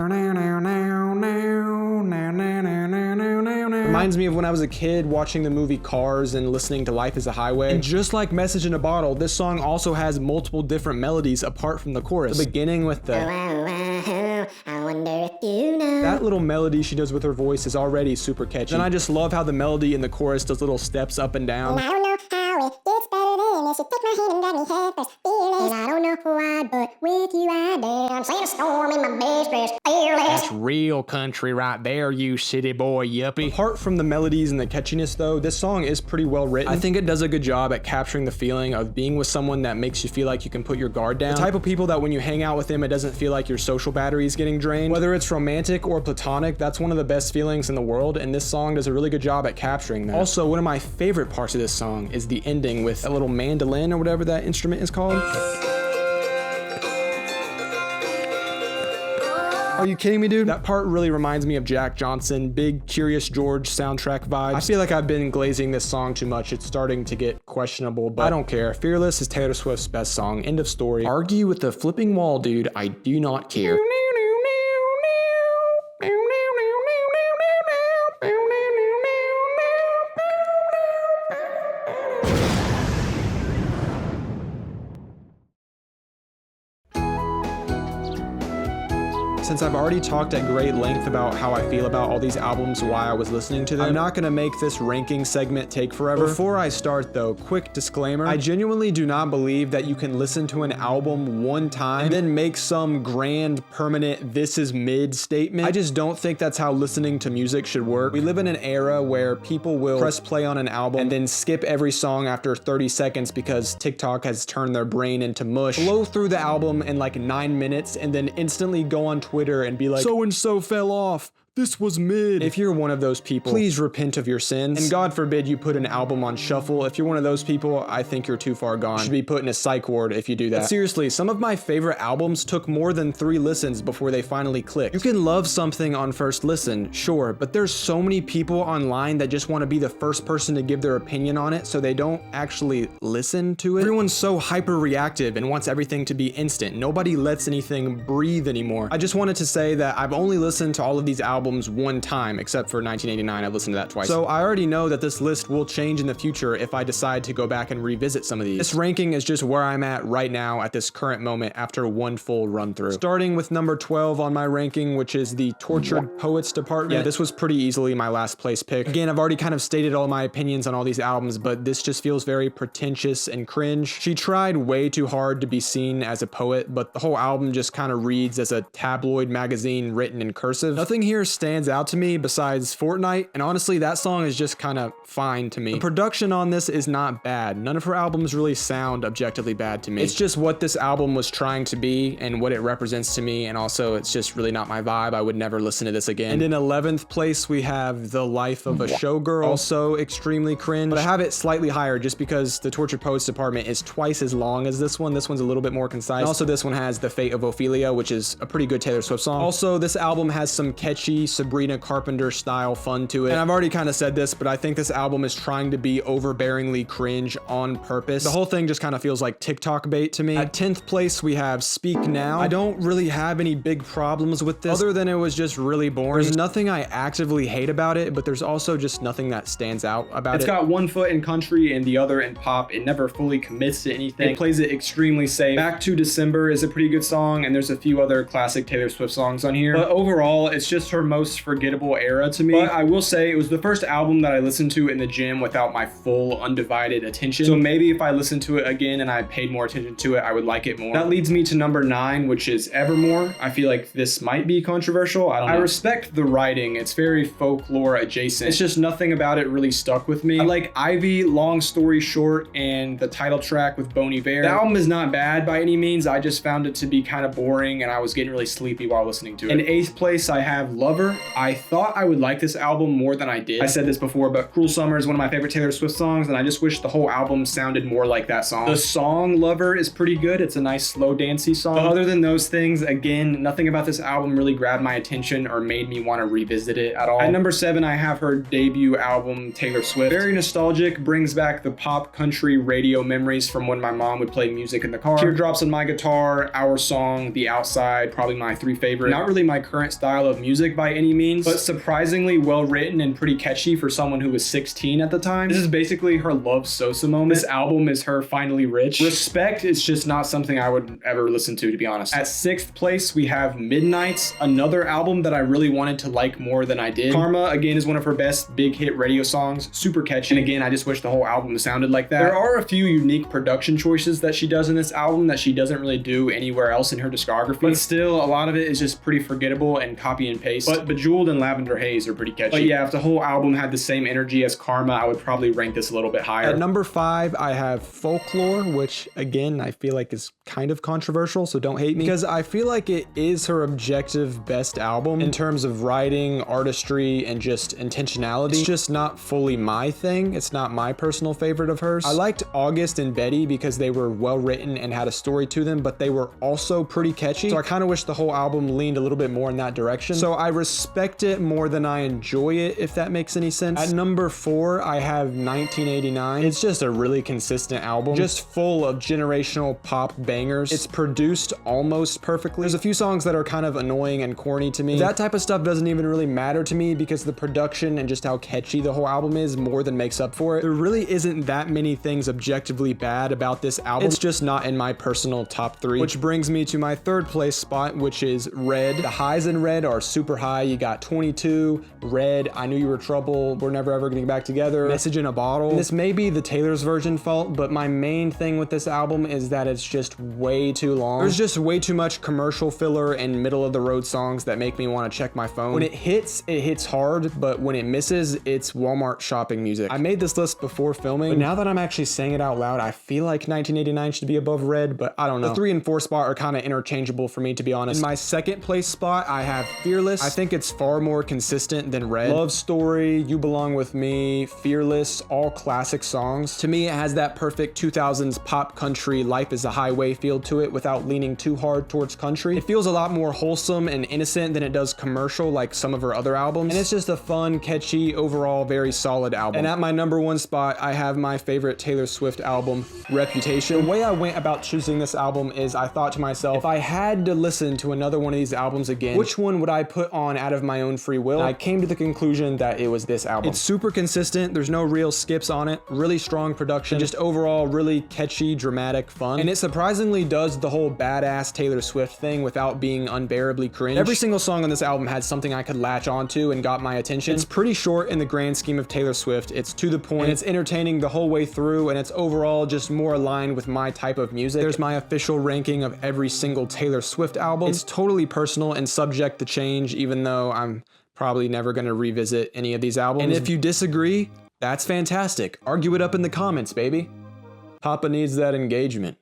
reminds me of when I was a kid watching the movie Cars and listening to Life Is a Highway. And just like Message in a Bottle, this song also has multiple different melodies apart from the chorus. The beginning with the I wonder if you know That little melody she does with her voice is already super catchy. And I just love how the melody in the chorus does little steps up and down. I don't know how it gets better than this. You take my hand and got me head first, fearless. I don't know why, but with you I dare. I'm saying a storm in my best dress, fearless. That's real country right there, you city boy yuppie. Apart from the melodies and the catchiness though, this song is pretty well written. I think it does a good job at capturing the feeling of being with someone that makes you feel like you can put your guard down. The type of people that when you hang out with them, it doesn't feel like your social battery is getting drained. Whether it's romantic or platonic, that's one of the best feelings in the world, and this song does a really good job at capturing that. Also, one of my favorite parts of this song is the ending with a little mandolin or whatever that instrument is called. Are you kidding me, dude? That part really reminds me of Jack Johnson, big Curious George soundtrack vibes. I feel like I've been glazing this song too much. It's starting to get questionable, but I don't care. Fearless is Taylor Swift's best song. End of story. Argue with the flipping wall, dude. I do not care. Since I've already talked at great length about how I feel about all these albums while I was listening to them, I'm not gonna make this ranking segment take forever. Before I start though, quick disclaimer, I genuinely do not believe that you can listen to an album one time and then make some grand, permanent, this is mid statement. I just don't think that's how listening to music should work. We live in an era where people will press play on an album and then skip every song after 30 seconds because TikTok has turned their brain into mush, blow through the album in like 9 minutes and then instantly go on Twitter and be like, so-and-so fell off. This was mid. If you're one of those people, please repent of your sins. And God forbid you put an album on shuffle. If you're one of those people, I think you're too far gone. You should be put in a psych ward if you do that. But seriously, some of my favorite albums took more than 3 listens before they finally clicked. You can love something on first listen, sure, but there's so many people online that just want to be the first person to give their opinion on it, so they don't actually listen to it. Everyone's so hyper reactive and wants everything to be instant. Nobody lets anything breathe anymore. I just wanted to say that I've only listened to all of these albums one time, except for 1989. I've listened to that twice. So I already know that this list will change in the future if I decide to go back and revisit some of these. This ranking is just where I'm at right now at this current moment after one full run through. Starting with number 12 on my ranking, which is the Tortured Poets Department. Yeah, this was pretty easily my last place pick. Again, I've already kind of stated all my opinions on all these albums, but this just feels very pretentious and cringe. She tried way too hard to be seen as a poet, but the whole album just kind of reads as a tabloid magazine written in cursive. Nothing here stands out to me besides Fortnite, and honestly that song is just kind of fine to me. The production on this is not bad. None of her albums really sound objectively bad to me. It's just what this album was trying to be and what it represents to me, and also it's just really not my vibe. I would never listen to this again. And in 11th place we have The Life of a Showgirl, also extremely cringe, but I have it slightly higher just because the Tortured Poets Department is twice as long as this one. This one's a little bit more concise. And also this one has The Fate of Ophelia, which is a pretty good Taylor Swift song. Also this album has some catchy Sabrina Carpenter style fun to it, and I've already kind of said this, but I think this album is trying to be overbearingly cringe on purpose. The whole thing just kind of feels like TikTok bait to me. At 10th place we have Speak Now. I don't really have any big problems with this other than it was just really boring. There's nothing I actively hate about it, but there's also just nothing that stands out about it. It's got one foot in country and the other in pop. It never fully commits to anything. It plays it extremely safe. Back to December is a pretty good song, and there's a few other classic Taylor Swift songs on here, but overall it's just her most forgettable era to me. But I will say it was the first album that I listened to in the gym without my full undivided attention, so maybe if I listened to it again and I paid more attention to it, I would like it more. That leads me to number 9, which is Evermore. I feel like this might be controversial. I don't know. I respect the writing. It's very folklore adjacent. It's just nothing about it really stuck with me. I like Ivy, Long Story Short, and the title track with Bon Iver. The album is not bad by any means. I just found it to be kind of boring and I was getting really sleepy while listening to it. In 8th place I have Lover. I thought I would like this album more than I did. I said this before, but Cruel Summer is one of my favorite Taylor Swift songs, and I just wish the whole album sounded more like that song. The song Lover is pretty good. It's a nice slow dancey song. But other than those things, again, nothing about this album really grabbed my attention or made me want to revisit it at all. At number 7, I have her debut album, Taylor Swift. Very nostalgic, brings back the pop country radio memories from when my mom would play music in the car. Teardrops on My Guitar, Our Song, The Outside, probably my 3 favorite. Not really my current style of music by by any means, but surprisingly well written and pretty catchy for someone who was 16 at the time. This is basically her Love Sosa moment. This album is her finally rich. Respect is just not something I would ever listen to be honest. At 6th place, we have Midnights, another album that I really wanted to like more than I did. Karma, again, is one of her best big hit radio songs, super catchy. And again, I just wish the whole album sounded like that. There are a few unique production choices that she does in this album that she doesn't really do anywhere else in her discography, but still, a lot of it is just pretty forgettable and copy and paste. But Bejeweled and Lavender Haze are pretty catchy. But yeah, if the whole album had the same energy as Karma, I would probably rank this a little bit higher. At number 5, I have Folklore, which again, I feel like is kind of controversial, so don't hate me, because I feel like it is her objective best album in terms of writing, artistry, and just intentionality. It's just not fully my thing. It's not my personal favorite of hers. I liked August and Betty because they were well written and had a story to them, but they were also pretty catchy. So I kind of wish the whole album leaned a little bit more in that direction. So I respect it more than I enjoy it, if that makes any sense. At number 4, I have 1989. It's just a really consistent album, just full of generational pop bangers. It's produced almost perfectly. There's a few songs that are kind of annoying and corny to me. That type of stuff doesn't even really matter to me because the production and just how catchy the whole album is more than makes up for it. There really isn't that many things objectively bad about this album. It's just not in my personal top 3. Which brings me to my 3rd place spot, which is Red. The highs in Red are super high. You got 22, Red, I Knew You Were Trouble, We're Never Ever Getting Back Together, Message in a Bottle. And this may be the Taylor's version fault, but my main thing with this album is that it's just way too long. There's just way too much commercial filler and middle of the road songs that make me want to check my phone. When it hits hard, but when it misses, it's Walmart shopping music. I made this list before filming, but now that I'm actually saying it out loud, I feel like 1989 should be above Red, but I don't know. The 3 and 4 spot are kind of interchangeable for me, to be honest. In my 2nd place spot, I have Fearless. I think it's far more consistent than Red. Love Story, You Belong With Me, Fearless, all classic songs. To me, it has that perfect 2000s pop country Life Is a Highway feel to it without leaning too hard towards country. It feels a lot more wholesome and innocent than it does commercial like some of her other albums. And it's just a fun, catchy, overall very solid album. And at my number 1 spot, I have my favorite Taylor Swift album, Reputation. The way I went about choosing this album is I thought to myself, if I had to listen to another one of these albums again, which one would I put on out of my own free will? And I came to the conclusion that it was this album. It's super consistent. There's no real skips on it. Really strong production. Just overall really catchy, dramatic, fun. And it surprisingly does the whole badass Taylor Swift thing without being unbearably cringe. Every single song on this album had something I could latch onto and got my attention. It's pretty short in the grand scheme of Taylor Swift. It's to the point, and it's entertaining the whole way through, and it's overall just more aligned with my type of music. There's my official ranking of every single Taylor Swift album. It's totally personal and subject to change, even though I'm probably never going to revisit any of these albums. And if you disagree, that's fantastic. Argue it up in the comments, baby. Papa needs that engagement.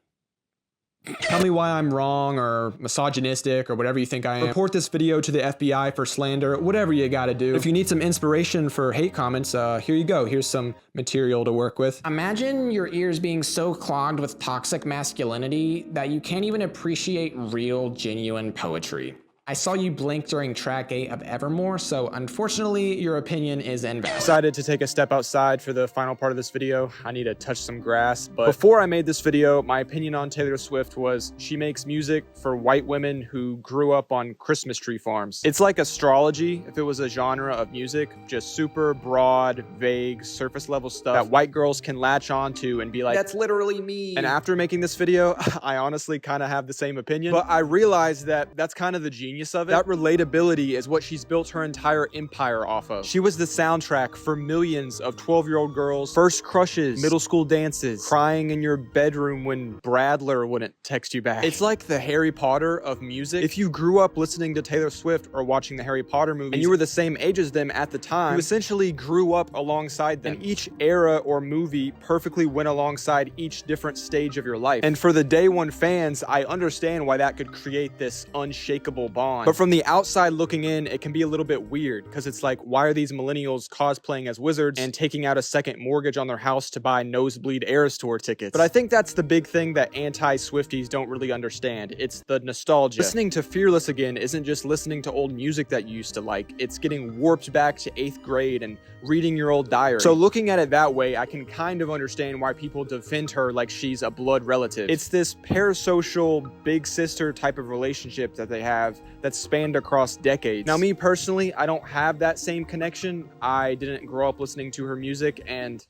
Tell me why I'm wrong or misogynistic or whatever you think I am. Report this video to the FBI for slander, whatever you gotta do. If you need some inspiration for hate comments, here you go. Here's some material to work with. Imagine your ears being so clogged with toxic masculinity that you can't even appreciate real, genuine poetry. I saw you blink during track 8 of Evermore, so unfortunately your opinion is invalid. Decided to take a step outside for the final part of this video. I need to touch some grass, but before I made this video, my opinion on Taylor Swift was she makes music for white women who grew up on Christmas tree farms. It's like astrology if it was a genre of music, just super broad, vague, surface level stuff that white girls can latch onto and be like, that's literally me. And after making this video, I honestly kind of have the same opinion, but I realized that that's kind of the genius of it. That relatability is what she's built her entire empire off of. She was the soundtrack for millions of 12-year-old girls' first crushes, middle school dances, crying in your bedroom when Bradler wouldn't text you back. It's like the Harry Potter of music. If you grew up listening to Taylor Swift or watching the Harry Potter movies and you were the same age as them at the time, you essentially grew up alongside them. And each era or movie perfectly went alongside each different stage of your life. And for the day one fans, I understand why that could create this unshakable bond. But from the outside looking in, it can be a little bit weird because it's like, why are these millennials cosplaying as wizards and taking out a second mortgage on their house to buy nosebleed Eras Tour tickets? But I think that's the big thing that anti-Swifties don't really understand. It's the nostalgia. Listening to Fearless again isn't just listening to old music that you used to like. It's getting warped back to 8th grade and reading your old diary. So looking at it that way, I can kind of understand why people defend her like she's a blood relative. It's this parasocial big sister type of relationship that they have that spanned across decades. Now, me personally, I don't have that same connection. I didn't grow up listening to her music, and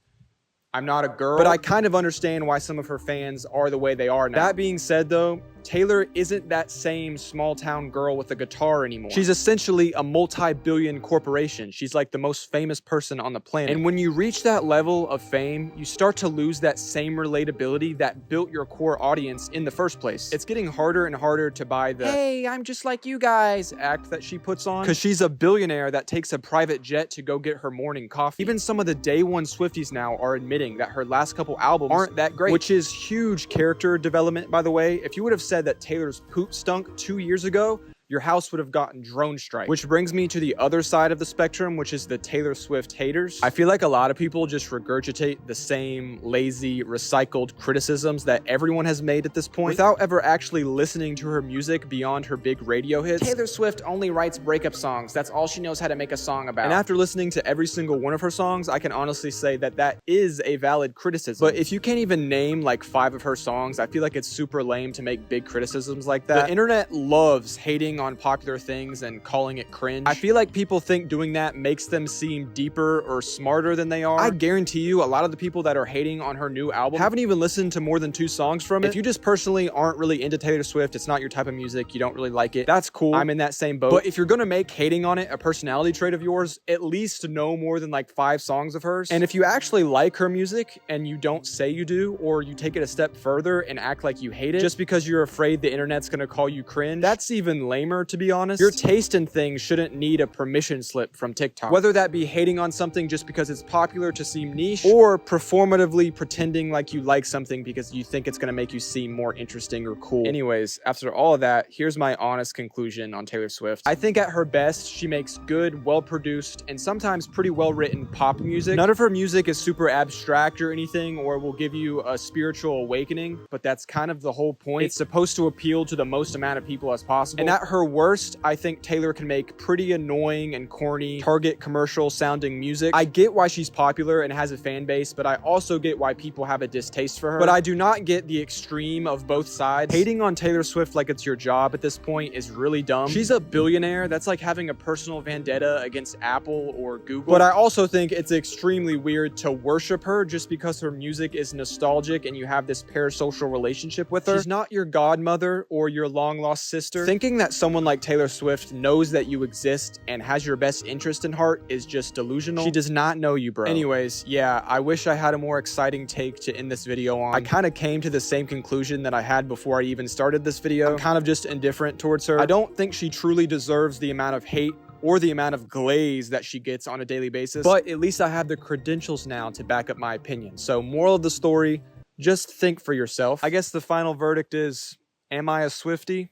I'm not a girl, but I kind of understand why some of her fans are the way they are now. That being said, though, Taylor isn't that same small town girl with a guitar anymore. She's essentially a multi-billion corporation. She's like the most famous person on the planet. And when you reach that level of fame, you start to lose that same relatability that built your core audience in the first place. It's getting harder and harder to buy the, hey, I'm just like you guys act that she puts on, because she's a billionaire that takes a private jet to go get her morning coffee. Even some of the day one Swifties now are admitting that her last couple albums aren't that great, which is huge character development, by the way. If you would have said that Taylor's poop stunk 2 years ago, your house would have gotten drone strike. Which brings me to the other side of the spectrum, which is the Taylor Swift haters. I feel like a lot of people just regurgitate the same lazy, recycled criticisms that everyone has made at this point without ever actually listening to her music beyond her big radio hits. Taylor Swift only writes breakup songs. That's all she knows how to make a song about. And after listening to every single one of her songs, I can honestly say that that is a valid criticism. But if you can't even name like 5 of her songs, I feel like it's super lame to make big criticisms like that. The internet loves hating on popular things and calling it cringe. I feel like people think doing that makes them seem deeper or smarter than they are. I guarantee you a lot of the people that are hating on her new album haven't even listened to more than 2 songs from it. If you just personally aren't really into Taylor Swift, it's not your type of music, you don't really like it, that's cool. I'm in that same boat. But if you're gonna make hating on it a personality trait of yours, at least know more than like 5 songs of hers. And if you actually like her music and you don't say you do, or you take it a step further and act like you hate it just because you're afraid the internet's gonna call you cringe, that's even lamer, to be honest. Your taste in things shouldn't need a permission slip from TikTok. Whether that be hating on something just because it's popular to seem niche, or performatively pretending like you like something because you think it's gonna make you seem more interesting or cool. Anyways, after all of that, here's my honest conclusion on Taylor Swift. I think at her best, she makes good, well-produced, and sometimes pretty well-written pop music. None of her music is super abstract or anything, or will give you a spiritual awakening, but that's kind of the whole point. It's supposed to appeal to the most amount of people as possible. And at her worst, I think Taylor can make pretty annoying and corny, Target commercial sounding music. I get why she's popular and has a fan base, but I also get why people have a distaste for her. But I do not get the extreme of both sides. Hating on Taylor Swift like it's your job at this point is really dumb. She's a billionaire. That's like having a personal vendetta against Apple or Google. But I also think it's extremely weird to worship her just because her music is nostalgic and you have this parasocial relationship with her. She's not your godmother or your long-lost sister. Thinking that someone like Taylor Swift knows that you exist and has your best interest in heart is just delusional. She does not know you, bro. Anyways, yeah, I wish I had a more exciting take to end this video on. I kind of came to the same conclusion that I had before I even started this video. I'm kind of just indifferent towards her. I don't think she truly deserves the amount of hate or the amount of glaze that she gets on a daily basis, but at least I have the credentials now to back up my opinion. So moral of the story, just think for yourself. I guess the final verdict is, am I a Swiftie?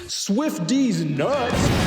Swifties nuts!